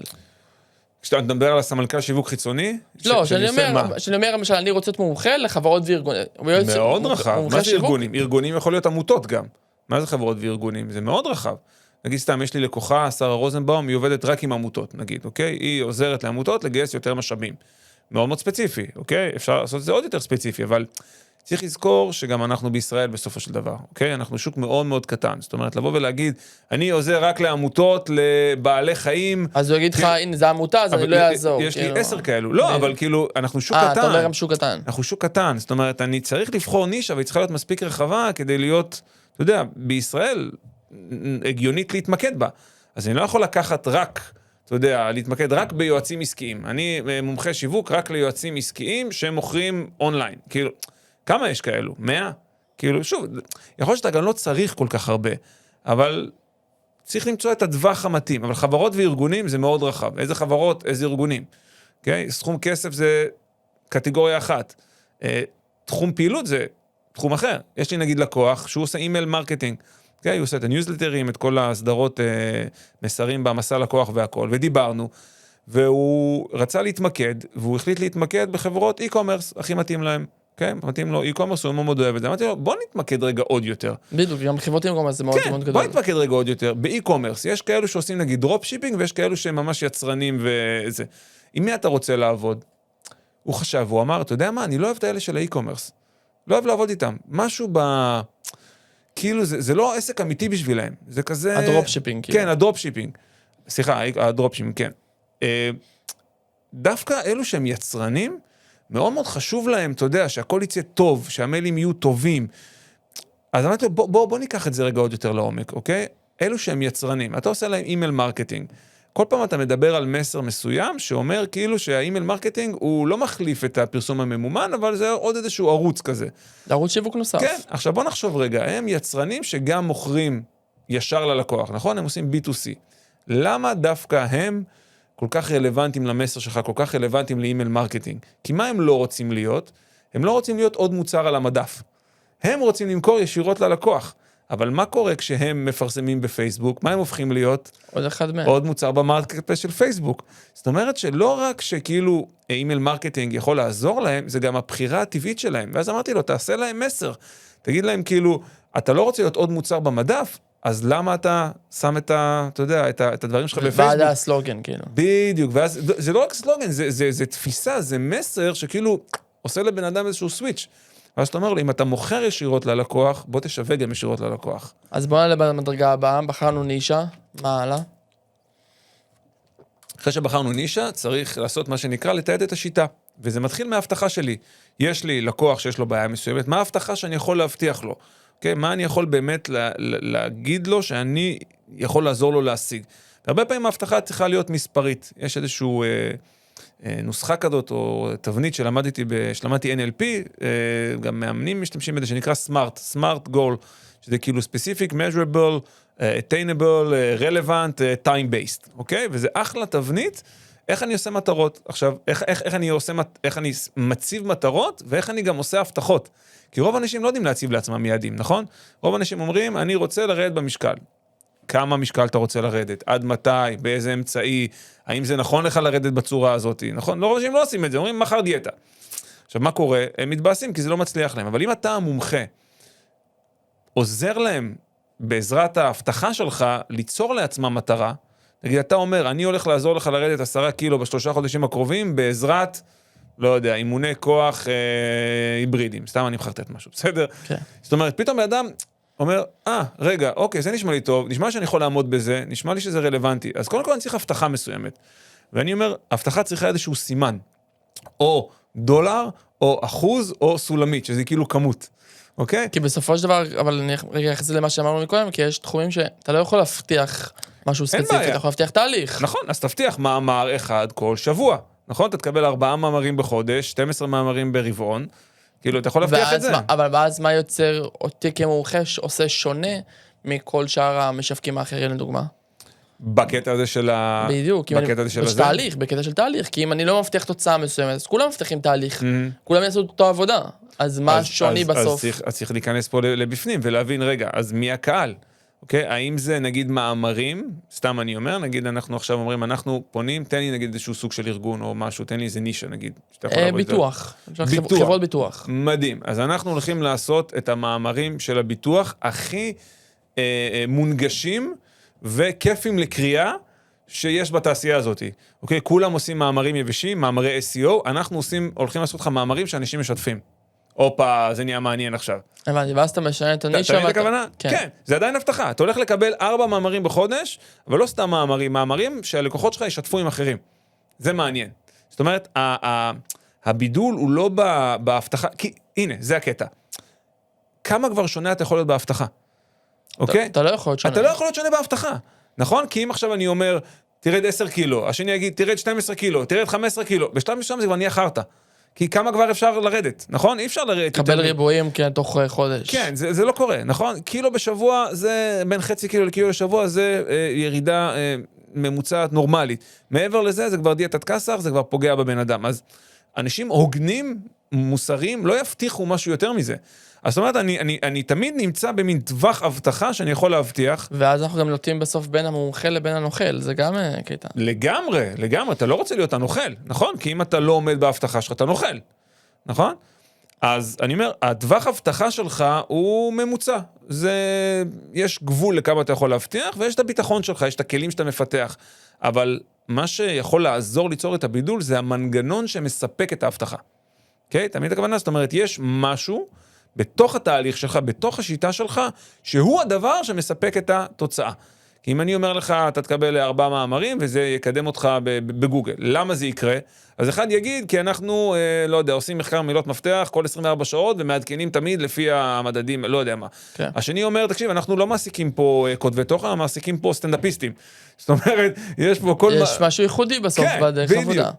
כשאתה מדבר על הסמנכ"ל שיווק חיצוני? לא, שאני אומר, למשל, אני רוצה להיות מומחה לחברות וארגונים. מאוד רחב. מה זה ארגונים? ארגונים יכול להיות עמותות גם. מה זה חברות וארגונים? זה מאוד רחב. נגיד סתם, יש לי לקוחה, שרה רוזנבאום, היא עובדת רק עם עמותות, נגיד, אוקיי? היא עוזרת לעמותות לגייס יותר משאבים. מאוד מאוד ספציפי, אוקיי? אפשר לעשות את זה עוד יותר ספציפי, אבל צריך לזכור שגם אנחנו בישראל בסופו של דבר, אוקיי? אנחנו שוק מאוד מאוד קטן. זאת אומרת, לבוא ולהגיד, אני עוזר רק לעמותות, לבעלי חיים. אז הוא יגיד לך, הנה, זה עמותה, אז אני לא אעזור. יש לי 10 כאלו. לא, אבל כאילו, אנחנו שוק קטן. אתה אומר גם שוק קטן. אנחנו שוק קטן. זאת אומרת, אני צריך לבחור נישה, והיא צריכה להיות מספיק רחבה, כדי להיות, אתה יודע, בישראל, הגיונית להתמקד בה. אז אני לא יכול לקחת רק, אתה יודע, להתמקד רק ביועצים עסקיים. אני מומחה שיווק רק ליועצים עסקיים שמוכרים אונליין. כאילו, כמה יש כאלו? 100? כאילו, שוב, יכול להיות שאתה גם לא צריך כל כך הרבה, אבל צריך למצוא את הדווח המתאים. אבל חברות וארגונים זה מאוד רחב. איזה חברות, איזה ארגונים. Okay? סכום כסף זה קטגוריה אחת. תחום פעילות זה תחום אחר. יש לי נגיד לקוח שהוא עושה אימייל מרקטינג. Okay? הוא עושה את הניוזלטרים, את כל הסדרות מסרים במסע לקוח והכל. ודיברנו, והוא רצה להתמקד, והוא החליט להתמקד בחברות e-commerce, הכי מתאים להם. כן, מתאים לו e-commerce, הוא מאוד אוהב את זה. אמרתי לו, בוא נתמקד רגע עוד יותר. בדיוק, גם חברות e-commerce זה מאוד מאוד גדול. בוא נתמקד רגע עוד יותר. ב-e-commerce, יש כאלו שעושים נגיד דרופ שיפינג, ויש כאלו שהם ממש יצרנים וזה. עם מי אתה רוצה לעבוד? הוא חשב, הוא אמר, אתה יודע מה, אני לא אוהב את האלה של ה-e-commerce. לא אוהב לעבוד איתם. משהו כאילו, זה לא עסק אמיתי בשבילהם. זה כזה... הדרופ שיפינג. כן, הדרופ שיפינג. סליחה, הדרופ שיפינג, כן. דווקא אלו שהם יצרנים, מאוד מאוד חשוב להם, אתה יודע, שהכל יצא טוב, שהמיילים יהיו טובים. אז אמרתי לו, בוא ניקח את זה רגע עוד יותר לעומק, אוקיי? אלו שהם יצרנים, אתה עושה להם אימייל מרקטינג. כל פעם אתה מדבר על מסר מסוים, שאומר כאילו שהאימייל מרקטינג הוא לא מחליף את הפרסום הממומן, אבל זה עוד איזשהו ערוץ כזה. ערוץ שיווק נוסף. כן, עכשיו בוא נחשוב רגע, הם יצרנים שגם מוכרים ישר ללקוח, נכון? הם עושים B2C. למה דווקא הם כל כך רלוונטיים למסר שלך, כל כך רלוונטיים לאימייל מרקטינג? כי מה הם לא רוצים להיות? הם לא רוצים להיות עוד מוצר על המדף. הם רוצים למכור ישירות ללקוח. אבל מה קורה כשהם מפרסמים בפייסבוק? מה הם הופכים להיות? עוד אחד מהם. עוד מוצר במרקטפלייס של פייסבוק. זאת אומרת שלא רק שכאילו אימייל מרקטינג יכול לעזור להם, זה גם הבחירה הטבעית שלהם. ואז אמרתי לו, תעשה להם מסר. תגיד להם כאילו, אתה לא רוצה להיות עוד מוצר במדף, אז למה אתה שם אתה יודע, את הדברים שלך בפייסבוק? ועד הסלוגן, כאילו. בדיוק, ואז זה לא רק סלוגן, זה תפיסה, זה מסר שכאילו עושה לבן אדם איזשהו סוויץ'. ואז אתה אומר לי, אם אתה מוכר ישירות ללקוח, בוא תשווה גם ישירות ללקוח. אז בוא נעלה במדרגה הבאה, בחרנו נישה, מה הלאה? אחרי שבחרנו נישה, צריך לעשות מה שנקרא לתעד את השיטה. וזה מתחיל מההבטחה שלי. יש לי לקוח שיש לו בעיה מסוימת, מה ההבטחה שאני יכול להבטיח לו? Okay, מה אני יכול באמת להגיד לו שאני יכול לעזור לו להשיג? והרבה פעמים ההבטחה צריכה להיות מספרית. יש איזשהו נוסחה כזאת או תבנית שלמדתי NLP, גם מאמנים משתמשים בזה, שנקרא SMART goal, שזה כאילו specific, measurable, attainable, relevant, time-based, אוקיי? וזה אחלה תבנית, איך אני עושה מטרות. עכשיו, איך אני מציב מטרות, ואיך אני גם עושה הבטחות. כי רוב האנשים לא יודעים להציב לעצמם יעדים, נכון? רוב האנשים אומרים, אני רוצה לרדת במשקל. כמה משקל אתה רוצה לרדת, עד מתי, באיזה אמצעי, האם זה נכון לך לרדת בצורה הזאת, נכון? לא אנשים לא עושים את זה, אומרים מחר דיאטה. עכשיו, מה קורה? הם מתבאסים כי זה לא מצליח להם, אבל אם אתה המומחה, עוזר להם בעזרת ההבטחה שלך ליצור לעצמם מטרה, נגיד, אתה אומר, אני הולך לעזור לך לרדת 10 קילו ב3 חודשים הקרובים, בעזרת, לא יודע, אימוני כוח היברידים, סתם אני מחרטט משהו, בסדר? כן. זאת אומרת, פתאום האדם אומר, רגע, אוקיי, זה נשמע לי טוב, נשמע שאני יכול לעמוד בזה, נשמע לי שזה רלוונטי, אז קודם כל אני צריך הבטחה מסוימת. ואני אומר, הבטחה צריכה איזשהו סימן, או דולר, או אחוז, או סולמית, שזה כאילו כמות. אוקיי? כי בסופו של דבר, אבל אני רגע אחזיר למה שאמרנו מקודם, כי יש תחומים שאתה לא יכול להבטיח משהו ספציפי, אתה יכול להבטיח תהליך. נכון, אז תבטיח מאמר אחד כל שבוע. נכון? אתה תקבל 4 מאמרים בחודש, 12 מאמרים ברבעון, כאילו, אתה יכול להבטיח את זה. אבל ואז מה יוצר אותי כמומחה שעושה שונה מכל שאר המשווקים האחרים, לדוגמה? בקטע הזה של בדיוק, בקטע הזה של הזה. בקטע של תהליך, כי אם אני לא מבטיח תוצאה מסוימת, אז כולם מבטיחים תהליך, כולם יעשו אותו עבודה, אז מה שוני בסוף? אז צריך להיכנס פה לבפנים ולהבין, רגע, אז מי הקהל? אוקיי? האם זה נגיד מאמרים, סתם אני אומר, נגיד אנחנו עכשיו אומרים, אנחנו פונים, תן לי נגיד איזשהו סוג של ארגון או משהו, תן לי איזה נישה נגיד. ביטוח, חברות ביטוח. מדהים, אז אנחנו הולכים לעשות את המאמרים של הביטוח הכי מונגשים וכיפים לקריאה שיש בתעשייה הזאת. אוקיי? כולם עושים מאמרים יבשים, מאמרי SEO, אנחנו הולכים לעשות לך מאמרים שאנשים משתפים. אופה, זה נהיה מעניין עכשיו. הבנתי, ואז אתה משנה את הנישה. אתה מבין את הכוונה? כן, זה עדיין הבטחה. אתה הולך לקבל 4 מאמרים בחודש, אבל לא סתם מאמרים שהלקוחות שלך ישתפו עם אחרים. זה מעניין. זאת אומרת, הבידול הוא לא בהבטחה, כי הנה, זה הקטע. כמה כבר שונה אתה יכול להיות בהבטחה? אוקיי? אתה לא יכול להיות שונה. אתה לא יכול להיות שונה בהבטחה. נכון? כי אם עכשיו אני אומר, תרד 10 קילו, השני יגיד, תרד 12 קילו, תרד 15 קילו, בשלב מסוים זה כבר נהיה חרטה. כי כמה כבר אפשר לרדת, נכון? אי אפשר לרדת. קבל ריבועים, כן, תוך חודש. כן, זה לא קורה, נכון? קילו בשבוע, זה בין חצי קילו לקילו לשבוע, זה ירידה ממוצעת נורמלית. מעבר לזה, זה כבר דיאטת קסח, זה כבר פוגע בבן אדם. אז אנשים הוגנים, מוסריים, לא יבטיחו משהו יותר מזה. אז זאת אומרת, אני תמיד נמצא במין טווח הבטחה שאני יכול להבטיח. ואז אנחנו גם נוטים בסוף בין המומחה לבין הנוכל, זה גם קטע. לגמרי, אתה לא רוצה להיות הנוכל, נכון? כי אם אתה לא עומד בהבטחה שלך, אתה נוכל, נכון? אז אני אומר, הטווח הבטחה שלך הוא ממוצע. יש גבול לכמה אתה יכול להבטיח, ויש את הביטחון שלך, יש את הכלים שאתה מפתח. אבל מה שיכול לעזור ליצור את הבידול, זה המנגנון שמספק את ההבטחה. אוקיי? תמיד הכוונה, זאת אומרת, יש משהו בתוך התהליך שלך, בתוך השיטה שלך, שהוא הדבר שמספק את התוצאה. כי אם אני אומר לך, אתה תקבל 4 מאמרים, וזה יקדם אותך בגוגל. למה זה יקרה? אז אחד יגיד, כי אנחנו, לא יודע, עושים מחקר מילות מפתח כל 24 שעות, ומעדכנים תמיד לפי המדדים, לא יודע מה. כן. השני אומר, תקשיב, אנחנו לא מעסיקים פה כותבי תוכן, מעסיקים פה סטנדאפיסטים. זאת אומרת, יש פה כל... יש משהו ייחודי בסוף בדרך עבודה.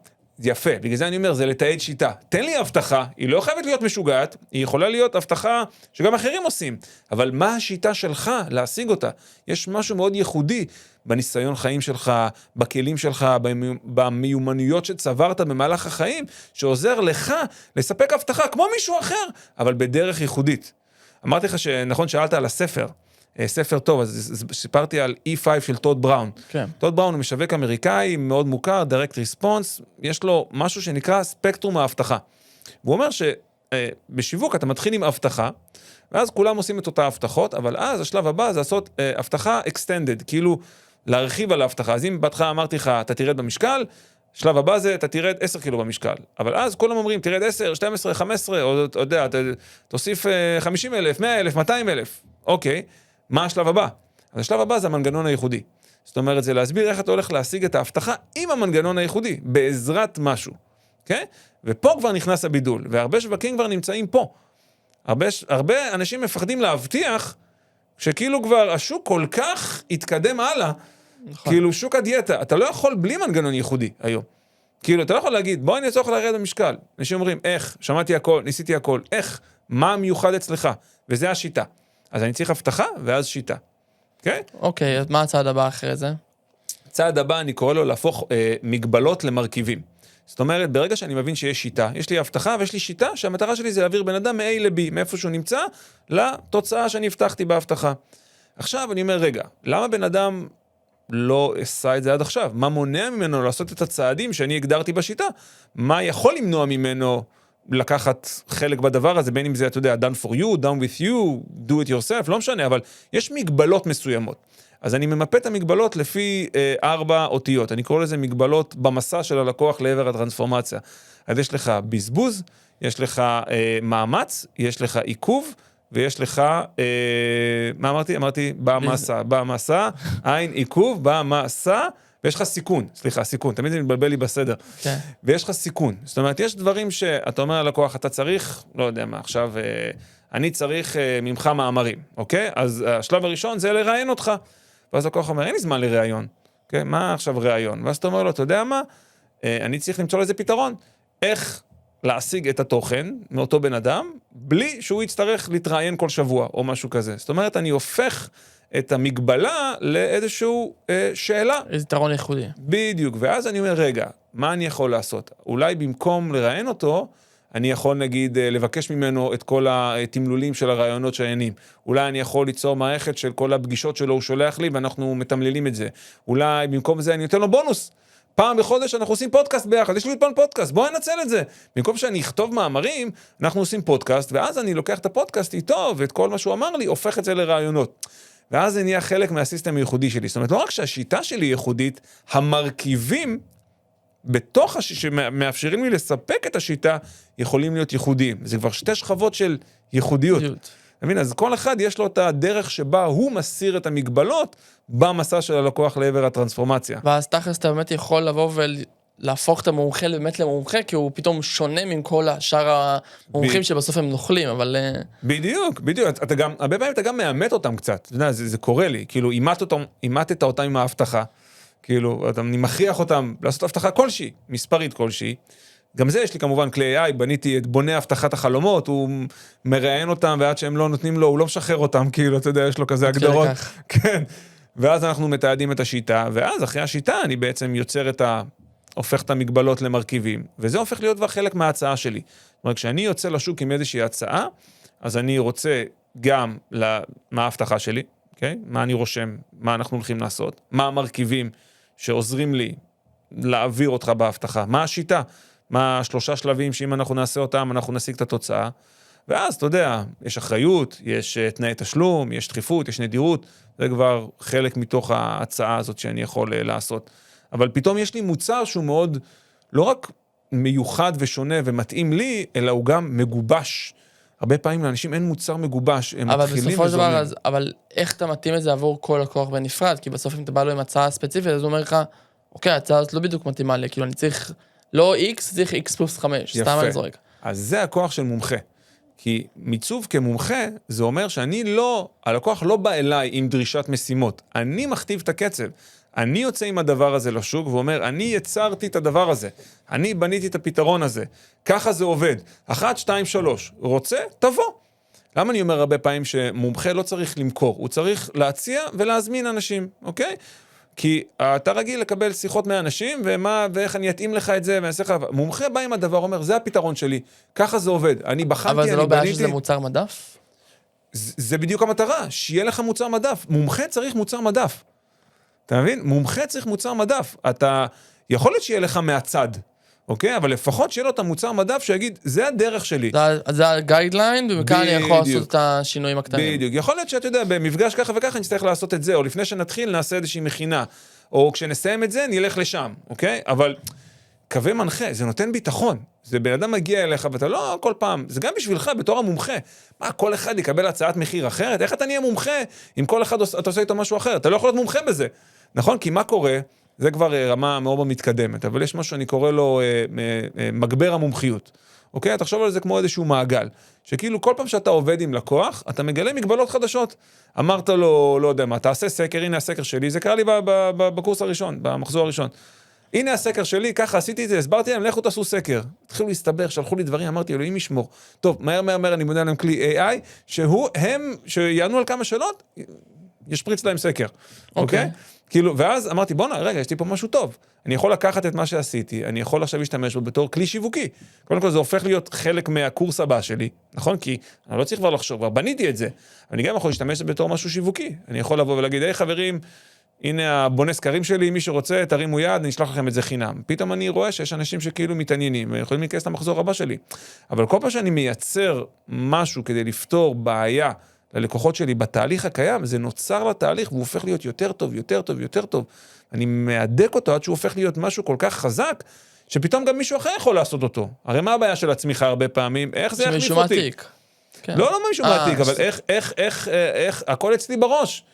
יפה, בגלל זה אני אומר, זה לתעד שיטה. תן לי הבטחה, היא לא חייבת להיות משוגעת, היא יכולה להיות הבטחה שגם אחרים עושים, אבל מה השיטה שלך להשיג אותה? יש משהו מאוד ייחודי בניסיון חיים שלך, בכלים שלך, במיומנויות שצברת במהלך החיים, שעוזר לך לספק הבטחה כמו מישהו אחר, אבל בדרך ייחודית. אמרתי לך שנכון, שאלת על הספר, ספר טוב, אז סיפרתי על E5 של טוד בראון. כן. טוד בראון הוא משווק אמריקאי, מאוד מוכר, direct response, יש לו משהו שנקרא ספקטרום ההבטחה. והוא אומר שבשיווק אתה מתחיל עם הבטחה, ואז כולם עושים את אותה הבטחות, אבל אז השלב הבא זה לעשות הבטחה extended, כאילו להרחיב על ההבטחה. אז אם בהתחלה אמרתי לך, אתה תרד במשקל, שלב הבא זה, אתה תרד 10 קילו במשקל. אבל אז כולם אומרים, תרד 10, 12, 15, או אתה יודע, תוסיף 50,000, 100,000, 200,000. אוקיי. מה השלב הבא? אז השלב הבא זה המנגנון הייחודי. זאת אומרת, זה להסביר איך אתה הולך להשיג את ההבטחה עם המנגנון הייחודי, בעזרת משהו. אוקיי? ופה כבר נכנס הבידול, והרבה שווקים כבר נמצאים פה. הרבה אנשים מפחדים להבטיח, שכאילו כבר השוק כל כך התקדם הלאה, נכון. כאילו שוק הדיאטה, אתה לא יכול בלי מנגנון ייחודי היום. כאילו, אתה לא יכול להגיד, בואי אני אצליח לרדת במשקל. אנשים אומרים, איך? שמעתי הכל, ניסיתי הכל, איך? מה מיוחד אצלך? וזה השיטה. אז אני צריך הבטחה, ואז שיטה. אוקיי? אוקיי, אז מה הצעד הבא אחרי זה? הצעד הבא, אני קורא לו להפוך מגבלות למרכיבים. זאת אומרת, ברגע שאני מבין שיש שיטה, יש לי הבטחה ויש לי שיטה, שהמטרה שלי זה להעביר בן אדם מ-A ל-B, מאיפה שהוא נמצא, לתוצאה שאני הבטחתי בהבטחה. עכשיו אני אומר, רגע, למה בן אדם לא עשה את זה עד עכשיו? מה מונע ממנו לעשות את הצעדים שאני הגדרתי בשיטה? מה יכול למנוע ממנו לקחת חלק בדבר הזה, בין אם זה, אתה יודע, done for you, done with you, do it yourself, לא משנה, אבל יש מגבלות מסוימות. אז אני ממפה את המגבלות לפי 4 אותיות. אני קורא לזה מגבלות במסע של הלקוח לעבר הטרנספורמציה. אז יש לך בזבוז, יש לך מאמץ, יש לך עיכוב, ויש לך, מה אמרתי? אמרתי, במסע, עין, עיכוב, במסע, ויש לך סיכון, סליחה, סיכון, תמיד זה מתבלבל לי בסדר. ויש לך סיכון. זאת אומרת, יש דברים שאתה אומר ללקוח, אתה צריך, לא יודע מה, עכשיו, אני צריך ממך מאמרים, אוקיי? אז השלב הראשון זה לראיין אותך. ואז לקוח אומר, אין לי זמן לראיון. אוקיי? מה עכשיו ראיון? ואז אתה אומר לו, אתה יודע מה? אני צריך למצוא לזה פתרון. איך להשיג את התוכן מאותו בן אדם, בלי שהוא יצטרך להתראיין כל שבוע, או משהו כזה. זאת אומרת, אני הופך את המגבלה לאיזשהו שאלה. איזה יתרון ייחודי. בדיוק, ואז אני אומר, רגע, מה אני יכול לעשות? אולי במקום לראיין אותו, אני יכול נגיד לבקש ממנו את כל התמלולים של הרעיונות שהעיינים. אולי אני יכול ליצור מערכת של כל הפגישות שלו, הוא שולח לי ואנחנו מתמללים את זה. אולי במקום זה אני נותן לו בונוס. פעם בחודש אנחנו עושים פודקאסט ביחד, יש לי פעם פודקאסט, בואו ננצל את זה. במקום שאני אכתוב מאמרים, אנחנו עושים פודקאסט, ואז אני לוקח את הפודקאסט איתו, ואת כל מה שהוא אמר לי, הופך את זה לרעיונות. ואז זה נהיה חלק מהסיסטם הייחודי שלי. זאת אומרת, לא רק שהשיטה שלי ייחודית, המרכיבים בתוך שמאפשרים לי לספק את השיטה, יכולים להיות ייחודיים. זה כבר 2 שכבות של ייחודיות. מבין? אז כל אחד יש לו את הדרך שבה הוא מסיר את המגבלות במסע של הלקוח לעבר הטרנספורמציה. ואז תכלס אתה באמת יכול לבוא ולהפוך את המומחה באמת למומחה, כי הוא פתאום שונה מכל השאר המומחים שבסוף הם נוכלים, אבל... בדיוק, בדיוק. אתה גם, הרבה פעמים אתה גם מאמת אותם קצת. אתה יודע, זה קורה לי. כאילו, אימתת אותם עם ההבטחה. כאילו, אני מכריח אותם לעשות הבטחה כלשהי, מספרית כלשהי. גם זה יש לי כמובן כלי AI, בניתי את בוני הבטחת החלומות, הוא מראיין אותם, ועד שהם לא נותנים לו, הוא לא משחרר אותם, כאילו, אתה יודע, יש לו כזה הגדרות. כן. ואז אנחנו מתעדים את השיטה, ואז אחרי השיטה אני בעצם יוצר הופך את המגבלות למרכיבים, וזה הופך להיות כבר חלק מההצעה שלי. זאת אומרת, כשאני יוצא לשוק עם איזושהי הצעה, אז אני רוצה גם מה ההבטחה שלי, אוקיי? מה אני רושם, מה אנחנו הולכים לעשות, מה המרכיבים שעוזרים לי להעביר אותך בהבטחה, מה השיטה, מה 3 שלבים שאם אנחנו נעשה אותם, אנחנו נשיג את התוצאה, ואז אתה יודע, יש אחריות, יש תנאי תשלום, יש דחיפות, יש נדירות, זה כבר חלק מתוך ההצעה הזאת שאני יכול לעשות. אבל פתאום יש לי מוצר שהוא מאוד, לא רק מיוחד ושונה ומתאים לי, אלא הוא גם מגובש. הרבה פעמים לאנשים אין מוצר מגובש, הם מתחילים אבל בסופו של דבר, אבל איך אתה מתאים את זה עבור כל לקוח בנפרד? כי בסוף אם אתה בא לו עם הצעה ספציפית, אז הוא אומר לך, אוקיי, ההצעה הזאת לא בדיוק מתאימה לי, כאילו אני צריך לא X, צריך X+5, סתם אני זורק. אז זה הכוח של מומחה. כי מיצוב כמומחה, זה אומר שאני לא, הלקוח לא בא אליי עם דרישת משימות. אני מכתיב את הקצב. אני יוצא עם הדבר הזה לשוק ואומר, אני יצרתי את הדבר הזה. אני בניתי את הפתרון הזה. ככה זה עובד. 1, 2, 3. רוצה? תבוא. למה אני אומר הרבה פעמים שמומחה לא צריך למכור? הוא צריך להציע ולהזמין אנשים, אוקיי? כי אתה רגיל לקבל שיחות מאנשים, ואיך אני אתאים לך את זה, מומחה בא עם הדבר, אומר, זה הפתרון שלי, ככה זה עובד, אני בחנתי, אבל זה לא בעיה שזה מוצר מדף? זה בדיוק המטרה, שיהיה לך מוצר מדף, מומחה צריך מוצר מדף, אתה מבין? מומחה צריך מוצר מדף, אתה יכול להיות שיהיה לך מהצד, אוקיי? אבל לפחות שיהיה לו את המוצר מדף שיגיד, זה הדרך שלי. זה הגיידליין, ומכאן אני יכול לעשות את השינויים הקטנים. בדיוק. יכול להיות שאתה יודע, במפגש ככה וככה נצטרך לעשות את זה, או לפני שנתחיל נעשה איזושהי מכינה, או כשנסיים את זה נלך לשם, אוקיי? אבל קווי מנחה, זה נותן ביטחון. זה בן אדם מגיע אליך, ואתה לא כל פעם, זה גם בשבילך בתור המומחה. מה, כל אחד יקבל הצעת מחיר אחרת? איך אתה נהיה מומחה אם כל אחד אתה עושה איתו משהו אחר? אתה לא יכול להיות מומחה בזה. נכון? כי מה קורה? זה כבר רמה מאוד מתקדמת, אבל יש משהו שאני קורא לו מגבר המומחיות. אוקיי? תחשוב על זה כמו איזשהו מעגל, שכאילו כל פעם שאתה עובד עם לקוח, אתה מגלה מגבלות חדשות. אמרת לו, לא יודע מה, תעשה סקר, הנה הסקר שלי, זה קרה לי בקורס הראשון, במחזור הראשון. הנה הסקר שלי, ככה עשיתי את זה, הסברתי להם, לכו תעשו סקר. התחילו להסתבר, שלחו לי דברים, אמרתי, אלוהים ישמור. טוב, מהר, אני מודע להם כלי AI, שיענו על כמה שאלות, ישפריץ להם סקר, אוקיי? כאילו, ואז אמרתי, בוא רגע, יש לי פה משהו טוב. אני יכול לקחת את מה שעשיתי, אני יכול עכשיו להשתמש בו בתור כלי שיווקי. קודם כל, זה הופך להיות חלק מהקורס הבא שלי, נכון? כי אני לא צריך כבר לחשוב, כבר בניתי את זה. אני גם יכול להשתמש בתור משהו שיווקי. אני יכול לבוא ולהגיד, היי חברים, הנה הבונה סקרים שלי, מי שרוצה, תרימו יד, אני אשלח לכם את זה חינם. פתאום אני רואה שיש אנשים שכאילו מתעניינים, ויכולים להיכנס למחזור הבא שלי. אבל כל פעם שאני מייצר משהו כדי לפתור בעיה ללקוחות שלי בתהליך הקיים, זה נוצר לתהליך, והוא הופך להיות יותר טוב, יותר טוב, יותר טוב. אני מעדק אותו עד שהוא הופך להיות משהו כל כך חזק, שפתאום גם מישהו אחר יכול לעשות אותו. הרי מה הבעיה של הצמיחה הרבה פעמים? איך זה יחליף אותי? מעתיק. לא מישהו מעתיק, אבל איך, הכל אצלי בראש.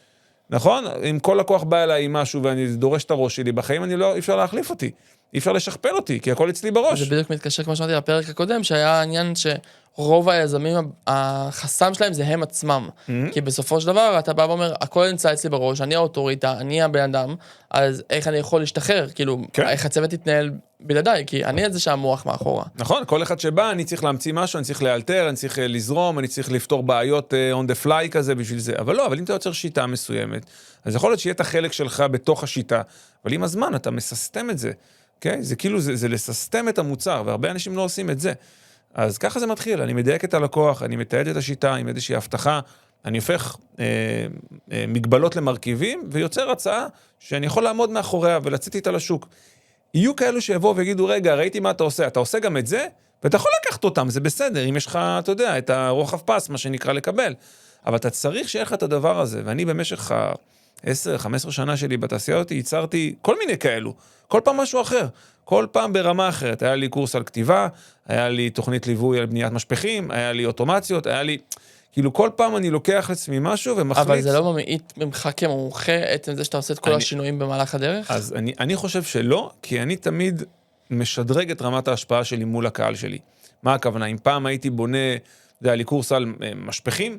נכון? אם כל לקוח בא אליי עם משהו ואני דורש את הראש שלי בחיים, אי אפשר להחליף אותי. אי אפשר לשכפל אותי, כי הכל אצלי בראש. זה בדיוק מתקשר, כמו שאמרתי, לפרק הקודם, שהיה העניין שרוב היזמים, החסם שלהם זה הם עצמם. כי בסופו של דבר, אתה בא ואומר, הכל נמצא אצלי בראש, אני האוטוריטה, אני הבן אדם, אז איך אני יכול להשתחרר? כאילו, איך הצוות יתנהל בלעדיי? כי אני את זה שהמוח מאחורה. נכון, כל אחד שבא, אני צריך להמציא משהו, אני צריך לאלתר, אני צריך לזרום, אני צריך לפתור בעיות on the fly כזה בשביל זה. אבל לא, אבל אם אתה יוצר שיטה מסוימת, אז יכול להיות שיהיה את החלק שלך בתוך השיטה, אבל עם הזמן אתה מססטם את זה. Okay? זה כאילו, זה לססטם את המוצר, והרבה אנשים לא עושים את זה. אז ככה זה מתחיל, אני מדייק את הלקוח, אני מתעד את השיטה עם איזושהי הבטחה, אני הופך מגבלות למרכיבים, ויוצר הצעה שאני יכול לעמוד מאחוריה ולצאת איתה לשוק. יהיו כאלו שיבואו ויגידו, רגע, ראיתי מה אתה עושה גם את זה, ואתה יכול לקחת אותם, זה בסדר, אם יש לך, אתה יודע, את הרוחב פס, מה שנקרא לקבל. אבל אתה צריך שיהיה לך את הדבר הזה, ואני במשך 10-15 שנה שלי בתעשייה אותי, ייצרתי כל מיני כאלו, כל פעם משהו אחר, כל פעם ברמה אחרת. היה לי קורס על כתיבה, היה לי תוכנית ליווי על בניית משפחים, היה לי אוטומציות, היה לי, כאילו כל פעם אני לוקח לעצמי משהו ומחליט. אבל זה לא ממעיט ממך כמומחה את זה שאתה עושה את כל השינויים במהלך הדרך? אז אני חושב שלא, כי אני תמיד משדרג את רמת ההשפעה שלי מול הקהל שלי. מה הכוונה? אם פעם הייתי בונה, זה היה לי קורס על משפחים,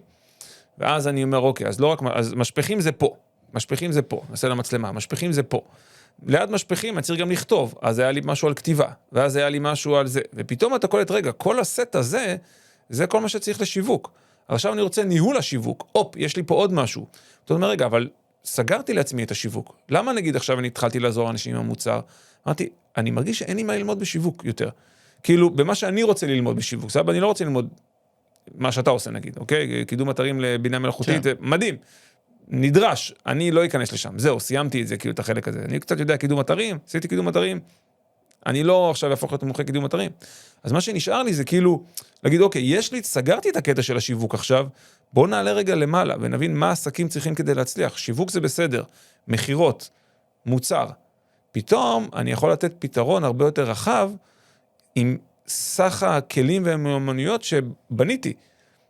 ואז אני אומר, אוקיי, אז לא רק, אז משפחים זה פה. משפחים זה פה, נעשה למצלמה, משפחים זה פה. ליד משפחים אני צריך גם לכתוב, אז היה לי משהו על כתיבה, ואז היה לי משהו על זה, ופתאום אתה קולט, רגע, כל הסט הזה, זה כל מה שצריך לשיווק. עכשיו אני רוצה ניהול השיווק, יש לי פה עוד משהו. אתה אומר, רגע, אבל סגרתי לעצמי את השיווק. למה נגיד עכשיו אני התחלתי לעזור לאנשים עם המוצר? אמרתי, אני מרגיש שאין לי מה ללמוד בשיווק יותר. כאילו, במה שאני רוצה ללמוד בשיווק, סבא, אני לא רוצה ללמוד מה שאתה עושה נגיד, אוקיי? קידום אתרים לבינה מלאכותית, מדהים. נדרש, אני לא אכנס לשם, זהו, סיימתי את זה, כאילו את החלק הזה. אני קצת יודע קידום אתרים, עשיתי קידום אתרים, אני לא עכשיו יהפוך להיות מומחה קידום אתרים. אז מה שנשאר לי זה כאילו, להגיד, אוקיי, סגרתי את הקטע של השיווק עכשיו, בואו נעלה רגע למעלה, ונבין מה העסקים צריכים כדי להצליח. שיווק זה בסדר, מחירות, מוצר. פתאום אני יכול לתת פתרון הרבה יותר רחב, עם סך הכלים והמיומנויות שבניתי.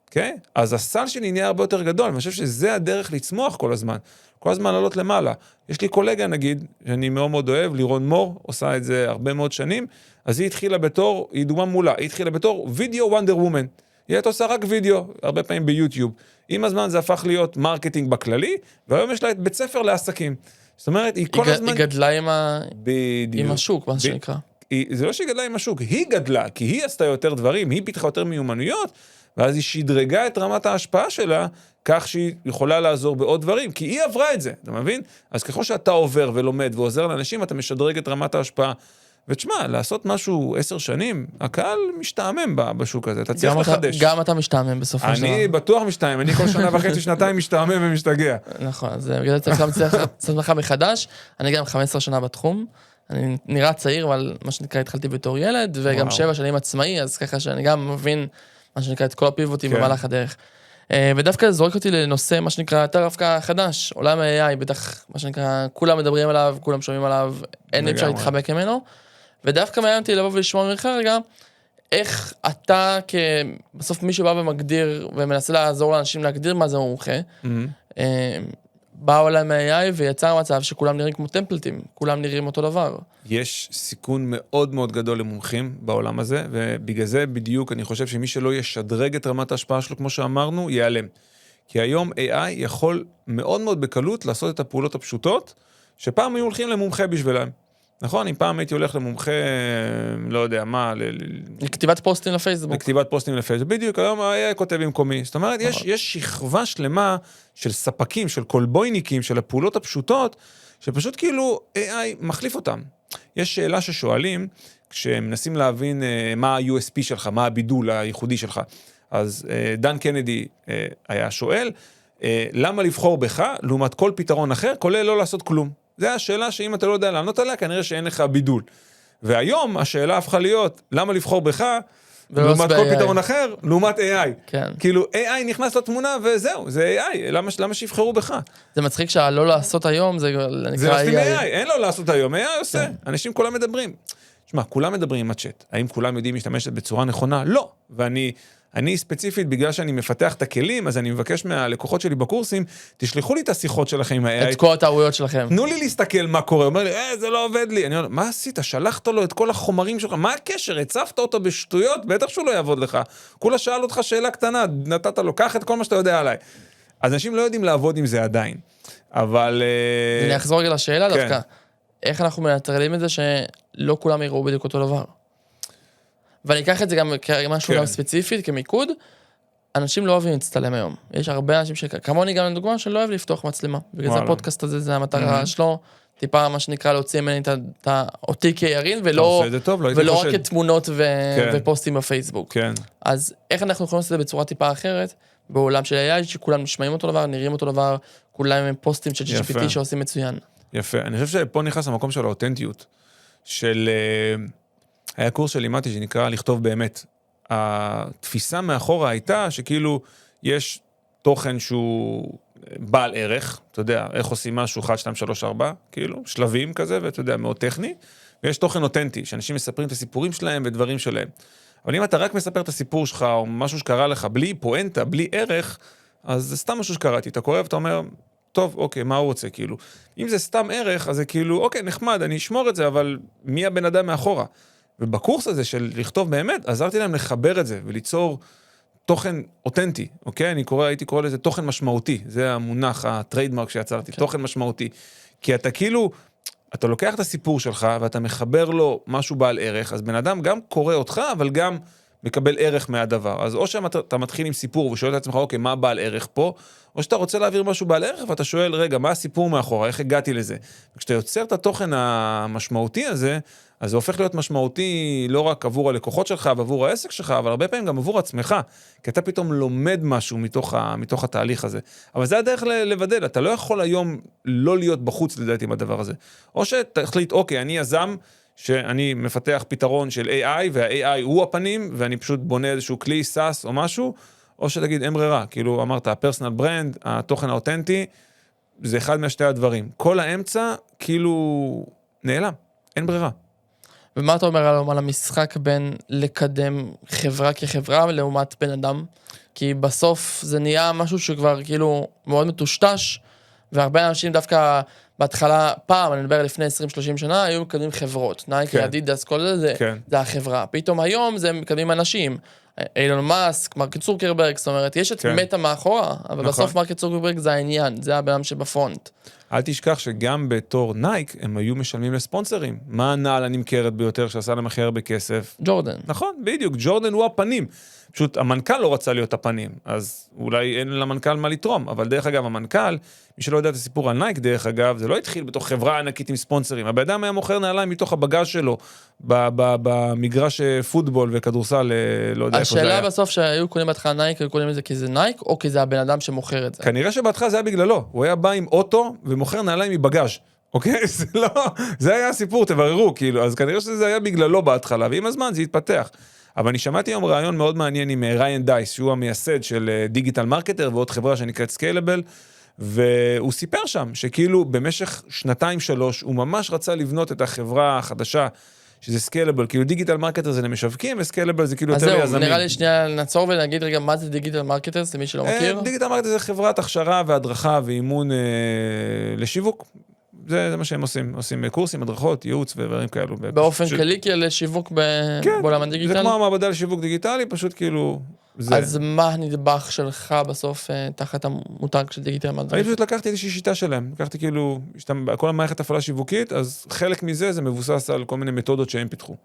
Okay? אז הסל שלי נהיה הרבה יותר גדול, אני חושב שזה הדרך לצמוח כל הזמן, כל הזמן לעלות למעלה. יש לי קולגה נגיד, שאני מאוד מאוד אוהב, לירון מור, עושה את זה הרבה מאוד שנים, אז היא התחילה בתור, היא דוגמה מולה, היא התחילה בתור וידאו וונדר וומן, היא הייתה עושה רק וידאו, הרבה פעמים ביוטיוב. עם הזמן זה הפך להיות מרקטינג בכללי, והיום יש לה את בית ספר לעסקים. זאת אומרת, היא כל הזמן... היא גדלה עם השוק, מה שנקרא. זה לא שהיא גדלה עם השוק, היא גדלה, כי היא עשתה יותר דברים, היא פיתחה יותר מיומנויות, ואז היא שדרגה את רמת ההשפעה שלה, כך שהיא יכולה לעזור בעוד דברים, כי היא עברה את זה, אתה מבין? אז ככל שאתה עובר ולומד ועוזר לאנשים, אתה משדרג את רמת ההשפעה. ותשמע, לעשות משהו 10 שנים, הקהל משתעמם בשוק הזה, אתה צריך לחדש. גם אתה משתעמם בסופו של דבר. אני בטוח משתעמם, אני כל שנה וחצי, שנתיים משתעמם ומשתגע. נכון, אז בגלל זה גם צריך לעשות לך מחדש, אני גם 15 שנה בתחום, אני נראה צעיר, אבל מה שנקרא התחלתי בתור ילד, וגם 7 שנים עצמאי, אז ככה שאני גם מבין מה שנקרא את כל הפיבוטים במהלך הדרך. ודווקא זורק אותי לנושא, מה שנקרא, יותר רבקה חדש, עולם ה-AI, בטח, מה שנקרא, כולם מדברים עליו, כולם שומעים עליו, אין אפשר להתחבק ממנו, ודווקא מעניין אותי לבוא ולשמוע ממך רגע, איך אתה, בסוף מישהו בא ומגדיר, ומנסה לעזור לאנשים להגדיר מה זה מומחה, בא עולם ה-AI ויצר מצב שכולם נראים כמו טמפלטים, כולם נראים אותו דבר. יש סיכון מאוד מאוד גדול למומחים בעולם הזה, ובגלל זה בדיוק אני חושב שמי שלא ישדרג את רמת ההשפעה שלו, כמו שאמרנו, ייעלם. כי היום AI יכול מאוד מאוד בקלות לעשות את הפעולות הפשוטות, שפעם היו הולכים למומחה בשבילם. נכון? אם פעם הייתי הולך למומחה, לא יודע מה, לכתיבת פוסטים לפייסבוק. לכתיבת פוסטים לפייסבוק, בדיוק, היום היה כותב במקומי. זאת אומרת, יש שכבה שלמה של ספקים, של קולבויניקים, של הפעולות הפשוטות, שפשוט כאילו AI מחליף אותם. יש שאלה ששואלים, כשמנסים להבין מה ה-USP שלך, מה הבידול הייחודי שלך. אז דן קנדי היה שואל, למה לבחור בך, לעומת כל פתרון אחר, כולל לא לעשות כלום. זו השאלה שאם אתה לא יודע לענות עליה, כנראה שאין לך בידול. והיום השאלה הפכה להיות, למה לבחור בך, לעומת כל פתרון אחר, לעומת AI. כן. כאילו, AI נכנס לתמונה וזהו, זה AI, למה שיבחרו בך? זה מצחיק שהלא לעשות היום, זה נקרא זה עושים AI. אין לו לעשות היום, AI עושה. אנשים כולם מדברים. תשמע, כולם מדברים עם הצ'אט. האם כולם יודעים להשתמש בצורה נכונה? לא. ואני ספציפית, בגלל שאני מפתח את הכלים, אז אני מבקש מהלקוחות שלי בקורסים, תשלחו לי את השיחות שלכם עם ה-AI. את כל הטעויות שלכם. תנו לי להסתכל מה קורה. הוא אומר לי, זה לא עובד לי. אני אומר, מה עשית? שלחת לו את כל החומרים שלך. מה הקשר? הצפת אותו בשטויות? בטח שהוא לא יעבוד לך. כולה שאל אותך שאלה קטנה, נתת לו, קח את כל מה שאתה יודע עליי. אז אנשים לא יודעים לעבוד עם זה עדיין. אבל... אני אחזור רגע לשאלה דווקא. איך אנחנו מנטרלים את זה שלא כולם יראו בדיוק אותו דבר? ואני אקח את זה גם כמשהו גם ספציפית, כמיקוד. אנשים לא אוהבים להצטלם היום. יש הרבה אנשים כמוני גם לדוגמה, שלא אוהב לפתוח מצלמה. בגלל זה הפודקאסט הזה, זה המטרה שלו. טיפה מה שנקרא להוציא ממני אותי כירין, ולא רק את תמונות ופוסטים בפייסבוק. אז איך אנחנו יכולים לעשות את זה בצורה טיפה אחרת, בעולם של AI, שכולם נשמעים אותו דבר, נראים אותו דבר, כולם הם פוסטים של GPT שעושים מצוין. יפה. אני חושב שפה נכנס המקום של האותנטיות, של... היה קורס שלימדתי שנקרא לכתוב באמת. התפיסה מאחורה הייתה שכאילו יש תוכן שהוא בעל ערך, אתה יודע, איך עושים משהו 1, 2, 3, 4, כאילו, שלבים כזה, ואתה יודע, מאוד טכני, ויש תוכן אותנטי, שאנשים מספרים את הסיפורים שלהם ודברים שלהם. אבל אם אתה רק מספר את הסיפור שלך, או משהו שקרה לך, בלי פואנטה, בלי ערך, אז זה סתם משהו שקראתי. אתה קורא ואתה אומר, טוב, אוקיי, מה הוא רוצה, כאילו? אם זה סתם ערך, אז זה כאילו, אוקיי, נחמד, אני אשמור את זה, אבל מי הבן אדם מאחורה? ובקורס הזה של לכתוב באמת, עזרתי להם לחבר את זה, וליצור תוכן אותנטי, אוקיי? הייתי קורא לזה תוכן משמעותי, זה המונח, הטריידמרק שיצרתי, תוכן משמעותי. כי אתה כאילו, אתה לוקח את הסיפור שלך, ואתה מחבר לו משהו בעל ערך, אז בן אדם גם קורא אותך, אבל גם מקבל ערך מהדבר. אז או שאתה מתחיל עם סיפור, ושואל את עצמך, אוקיי, מה בעל ערך פה? או שאתה רוצה להעביר משהו בעל ערך, ואתה שואל, רגע, מה הסיפור מאחורה? איך הגעתי לזה? וכשאתה יוצר את התוכן המשמעותי הזה, אז זה הופך להיות משמעותי לא רק עבור הלקוחות שלך ועבור העסק שלך, אבל הרבה פעמים גם עבור עצמך, כי אתה פתאום לומד משהו מתוך התהליך הזה. אבל זה הדרך לבדל, אתה לא יכול היום לא להיות בחוץ לדעתי עם הדבר הזה. או שתחליט, אוקיי, אני יזם שאני מפתח פתרון של AI, וה-AI הוא הפנים, ואני פשוט בונה איזשהו כלי, סאס או משהו, או שתגיד, אין ברירה, כאילו אמרת, הפרסונל ברנד, התוכן האותנטי, זה אחד מהשתי הדברים. כל האמצע, כאילו, נעלם, אין ברירה. ומה אתה אומר על המשחק בין לקדם חברה כחברה לעומת בן אדם? כי בסוף זה נהיה משהו שכבר כאילו מאוד מטושטש, והרבה אנשים דווקא בהתחלה, פעם, אני מדבר לפני 20-30 שנה, היו מקדמים חברות. נייקי, אדידס, כל זה, זה החברה. פתאום היום זה מקדמים אנשים. אילון מאסק, מרק צוקרברג, זאת אומרת, יש את מטה מאחורה, אבל בסוף מרק צוקרברג זה העניין, זה הבן שבפרונט. אל תשכח שגם בתור נייק, הם היו משלמים לספונסרים. מה הנעל הנמכרת ביותר שעשה להם הכי הרבה בכסף? ג'ורדן. נכון, בדיוק, ג'ורדן הוא הפנים. פשוט המנכ"ל לא רצה להיות הפנים, אז אולי אין למנכ"ל מה לתרום, אבל דרך אגב, המנכ"ל, מי שלא יודע את הסיפור על נייק, דרך אגב, זה לא התחיל בתוך חברה ענקית עם ספונסרים, הבן אדם היה מוכר נעליים מתוך הבגז שלו, במגרש פוטבול וכדורסל, לא יודע איפה זה היה. השאלה בסוף שהיו קונים בהתחלה נייק, היו קונים את זה כי זה נייק, או כי זה הבן אדם שמוכר את זה? כנראה שבהתחלה זה היה בגללו, הוא היה בא עם אוטו ומוכר נעליים מבגז. אוקיי? זה היה הסיפור, תבררו, כאילו, אז כנראה שזה היה בגללו בהתחלה, ועם הזמן זה התפתח. אבל אני שמעתי היום רעיון מאוד מעניין עם ריין דייס, שהוא המייסד של דיגיטל מרקטר, ועוד חברה שנקראת סקיילבל, והוא סיפר שם שכאילו במשך 2-3, הוא ממש רצה לבנות את החברה החדשה, שזה סקיילבל, כאילו דיגיטל מרקטר זה למשווקים, וסקיילבל זה כאילו יותר ליזמים. אז זהו, נראה לי שנייה נעצור ונגיד רגע, מה זה דיגיטל מרקטר, זה מי שלא מכיר? דיגיטל מרקטר זה חברת הכשרה והדרכה ואימון לשיווק. זה מה שהם עושים קורסים, הדרכות, ייעוץ ודברים כאלו. באופן כללי, כי לשיווק בעולם הדיגיטלי? זה כמו המעבדה לשיווק דיגיטלי, פשוט כאילו אז מה הנדבך שלך בסוף תחת המותג של דיגיטל מדריך? אני פשוט לקחתי איזושהי שיטה שלהם, לקחתי כאילו, כל המערכת הפעלה שיווקית, אז חלק מזה זה מבוסס על כל מיני מתודות שהם פיתחו.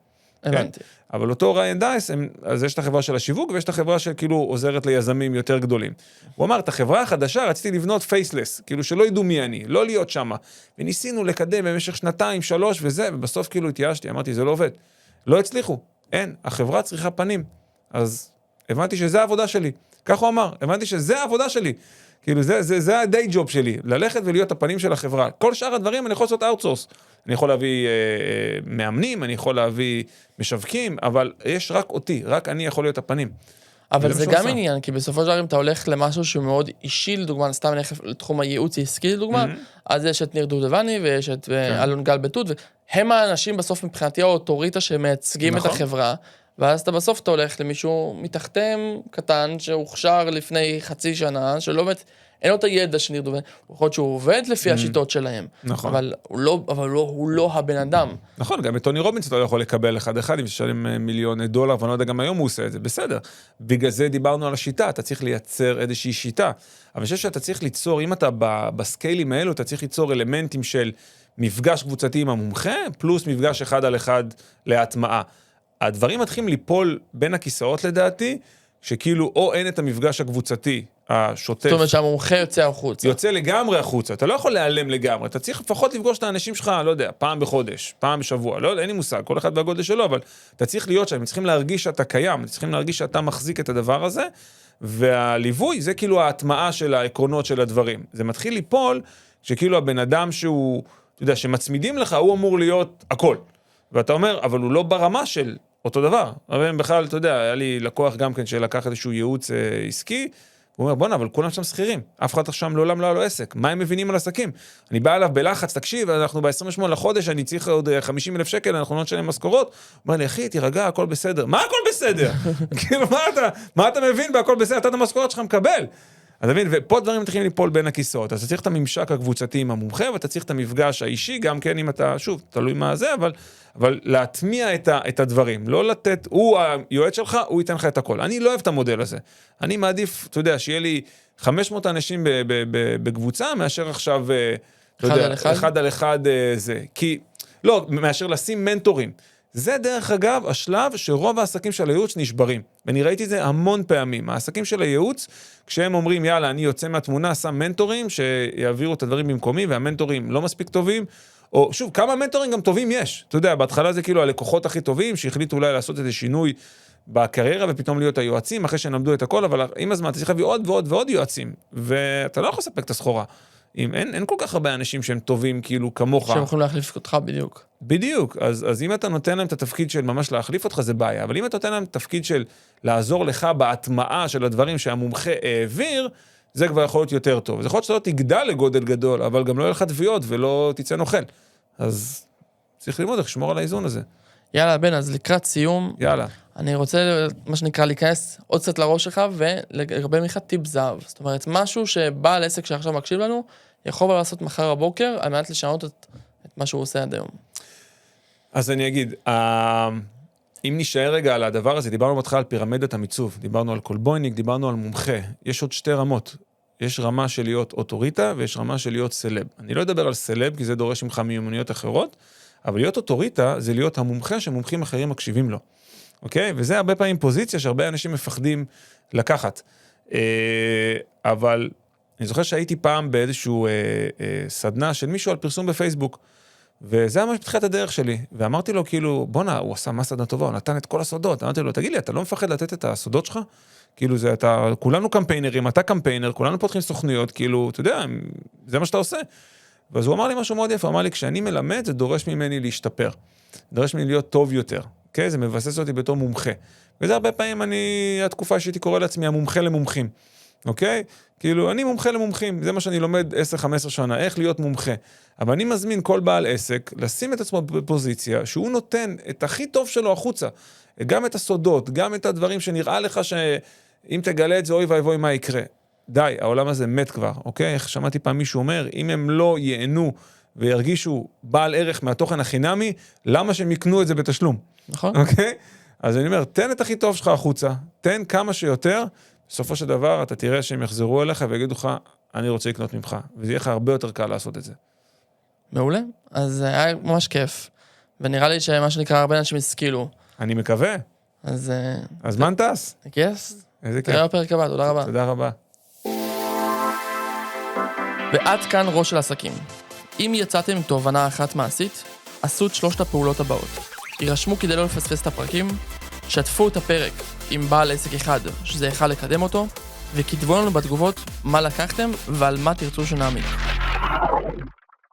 הבנתי. אבל אותו ריין דייס, אז יש את החברה של השיווק, ויש את החברה של כאילו עוזרת ליזמים יותר גדולים. הוא אמר, את החברה החדשה רציתי לבנות פייסלס, כאילו שלא ידעו מי אני, לא להיות שמה. וניסינו לקדם במשך 2, 3 וזה, ובסוף כאילו התייאשתי, אמרתי, זה לא עובד. לא הצליחו, אין, החברה צריכה פנים. אז הבנתי שזה העבודה שלי. כך הוא אמר, הבנתי שזה העבודה שלי. כאילו זה הדיי ג'וב שלי, ללכת ולהיות הפנים של החברה. כל שאר הדברים אני יכול לעשות אאוטסורס. אני יכול להביא מאמנים, אני יכול להביא משווקים, אבל יש רק אותי, רק אני יכול להיות הפנים. אבל זה גם עניין, כי בסופו של דבר אם אתה הולך למשהו שהוא מאוד אישי, לדוגמה, סתם נלך לתחום הייעוץ העסקי, לדוגמה, אז יש את ניר דודבני ויש את אלון גל בתות, והם האנשים בסוף מבחינתי האוטוריטה שמייצגים את החברה, ואז אתה בסוף אתה הולך למישהו מתחתם קטן שהוכשר לפני חצי שנה, שלא באמת, אין לו את הידע של ניר דודבני, הוא יכול להיות שהוא עובד לפי השיטות שלהם, אבל הוא לא הבן אדם. נכון, גם את טוני רובינס אתה לא יכול לקבל אחד אם תשלם $1,000,000, ואני לא יודע, גם היום הוא עושה את זה, בסדר. בגלל זה דיברנו על השיטה, אתה צריך לייצר איזושהי שיטה, אבל אני חושב שאתה צריך ליצור, אם אתה בסקיילים האלו, אתה צריך ליצור אלמנטים של מפגש קבוצתי עם המומחה, פלוס מפגש אחד על אחד להטמעה. הדברים מתחילים ליפול בין הכיסאות לדעתי, שכאילו או אין את המפגש הקבוצתי, השוטף. זאת אומרת שהמומחה יוצא החוצה. יוצא לגמרי החוצה, אתה לא יכול להיעלם לגמרי, אתה צריך לפחות לפגוש את האנשים שלך, לא יודע, פעם בחודש, פעם בשבוע, לא, אין לי מושג, כל אחד והגודל שלו, אבל אתה צריך להיות שם, צריכים להרגיש שאתה קיים, צריכים להרגיש שאתה מחזיק את הדבר הזה, והליווי זה כאילו ההטמעה של העקרונות של הדברים. זה מתחיל ליפול, שכאילו הבן אדם שהוא, אתה יודע, שמצמידים לך, הוא אמור להיות הכל. ואתה אומר, אבל הוא לא ברמה של אותו דבר. אבל בכלל, אתה יודע, היה לי לקוח גם כן שלקח איזשהו ייעוץ עסקי, הוא אומר, בוא'נה, אבל כולם שם שכירים. אף אחד שם לעולם לא היה לו עסק. מה הם מבינים על עסקים? אני בא אליו בלחץ, תקשיב, אנחנו ב-28 לחודש, אני צריך עוד 50,000 שקל, אנחנו לא נשלם משכורות. הוא אומר לי, אחי, תירגע, הכל בסדר. מה הכל בסדר? כאילו, מה אתה מבין בהכל בסדר? אתה את המשכורת שלך מקבל. אתה מבין? ופה דברים מתחילים ליפול בין הכיסאות. אז אתה צריך את הממשק הקבוצתי עם המומחה, ואתה צריך את המפגש האישי, גם כן אם אתה, שוב, תלוי מה זה, אבל להטמיע את הדברים. לא לתת, הוא היועץ שלך, הוא ייתן לך את הכל. אני לא אוהב את המודל הזה. אני מעדיף, אתה יודע, שיהיה לי 500 אנשים בקבוצה, מאשר עכשיו, אתה יודע, אחד על אחד זה. כי, לא, מאשר לשים מנטורים. זה דרך אגב השלב שרוב העסקים של הייעוץ נשברים. ואני ראיתי זה המון פעמים. העסקים של הייעוץ, כשהם אומרים, יאללה, אני יוצא מהתמונה, שם מנטורים שיעבירו את הדברים במקומי, והמנטורים לא מספיק טובים, או שוב, כמה מנטורים גם טובים יש. אתה יודע, בהתחלה זה כאילו הלקוחות הכי טובים, שהחליטו אולי לעשות איזה שינוי בקריירה, ופתאום להיות היועצים, אחרי שנמדו את הכל, אבל עם הזמן אתה צריך להביא עוד ועוד ועוד יועצים, ואתה לא יכול לספק את הסחורה. אין כל כך הרבה אנשים שהם טובים כאילו כמוך. שהם יכולים להחליף אותך בדיוק. בדיוק, אז אם אתה נותן להם את התפקיד של ממש להחליף אותך זה בעיה, אבל אם אתה נותן להם את התפקיד של לעזור לך בהטמעה של הדברים שהמומחה העביר, זה כבר יכול להיות יותר טוב. זה יכול להיות שאתה לא תגדל לגודל גדול, אבל גם לא יהיה לך תביעות ולא תצא נוכל. אז צריך ללמוד איך לשמור על האיזון הזה. יאללה, בן, אז לקראת סיום, יאללה. אני רוצה, מה שנקרא, להיכנס עוד קצת לראש שלך, ולגבי ממך טיפ זהב. זאת אומרת, משהו שבעל עסק שעכשיו מקשיב לנו, יכול לעשות מחר הבוקר, על מנת לשנות את מה שהוא עושה עד היום. אז אני אגיד, אם נשאר רגע על הדבר הזה, דיברנו בהתחלה על פירמידת המיצוב, דיברנו על קולבויניק, דיברנו על מומחה. יש עוד 2 רמות. יש רמה של להיות אוטוריטה, ויש רמה של להיות סלב. אני לא אדבר על סלב, כי זה דורש ממך מיומנויות אחרות, אבל להיות אוטוריטה זה להיות המומחה שמומחים אחרים מקשיבים לו. אוקיי? וזה הרבה פעמים פוזיציה שהרבה אנשים מפחדים לקחת. אבל אני זוכר שהייתי פעם באיזשהו סדנה של מישהו על פרסום בפייסבוק, וזה ממש בתחילת הדרך שלי, ואמרתי לו כאילו, בונה, הוא עשה מה סדנה טובה, הוא נתן את כל הסודות, אמרתי לו, תגיד לי, אתה לא מפחד לתת את הסודות שלך? כאילו זה, כולנו קמפיינרים, אתה קמפיינר, כולנו פותחים סוכנויות, כאילו, אתה יודע, זה מה שאתה עושה. ואז הוא אמר לי משהו מאוד יפה, הוא אמר לי, כשאני מלמד, זה דורש ממני להשתפר, דורש ממני להיות טוב יותר, אוקיי? זה מבסס אותי בתור מומחה. וזה הרבה פעמים התקופה שהייתי קורא לעצמי המומחה למומחים, אוקיי? כאילו, אני מומחה למומחים, זה מה שאני לומד 10-15 שנה, איך להיות מומחה. אבל אני מזמין כל בעל עסק, לשים את עצמו בפוזיציה, שהוא נותן את הכי טוב שלו החוצה, גם את הסודות, גם את הדברים שנראה לך שאם תגלה את זה, אוי ואי מה יקרה. די, העולם הזה מת כבר, אוקיי? איך שמעתי פעם מישהו אומר, אם הם לא ייהנו וירגישו בעל ערך מהתוכן החינמי, למה שהם יקנו את זה בתשלום? נכון. אוקיי? אז אני אומר, תן את הכי טוב שלך החוצה, תן כמה שיותר, בסופו של דבר אתה תראה שהם יחזרו אליך ויגידו לך, אני רוצה לקנות ממך, וזה יהיה לך הרבה יותר קל לעשות את זה. מעולה, אז היה ממש כיף, ונראה לי שמה שנקרא הרבה אנשים השכילו. אני מקווה. אז הזמן טס. כיף. איזה כיף. תראה בפרק הבא, תודה רבה. תודה רבה. ועד כאן ראש של עסקים. אם יצאתם עם תובנה אחת מעשית, עשו את 3 הפעולות הבאות. יירשמו כדי לא לפספס את הפרקים, שתפו את הפרק עם בעל עסק אחד שזה יכל לקדם אותו, וכתבו לנו בתגובות מה לקחתם ועל מה תרצו שנעמיד.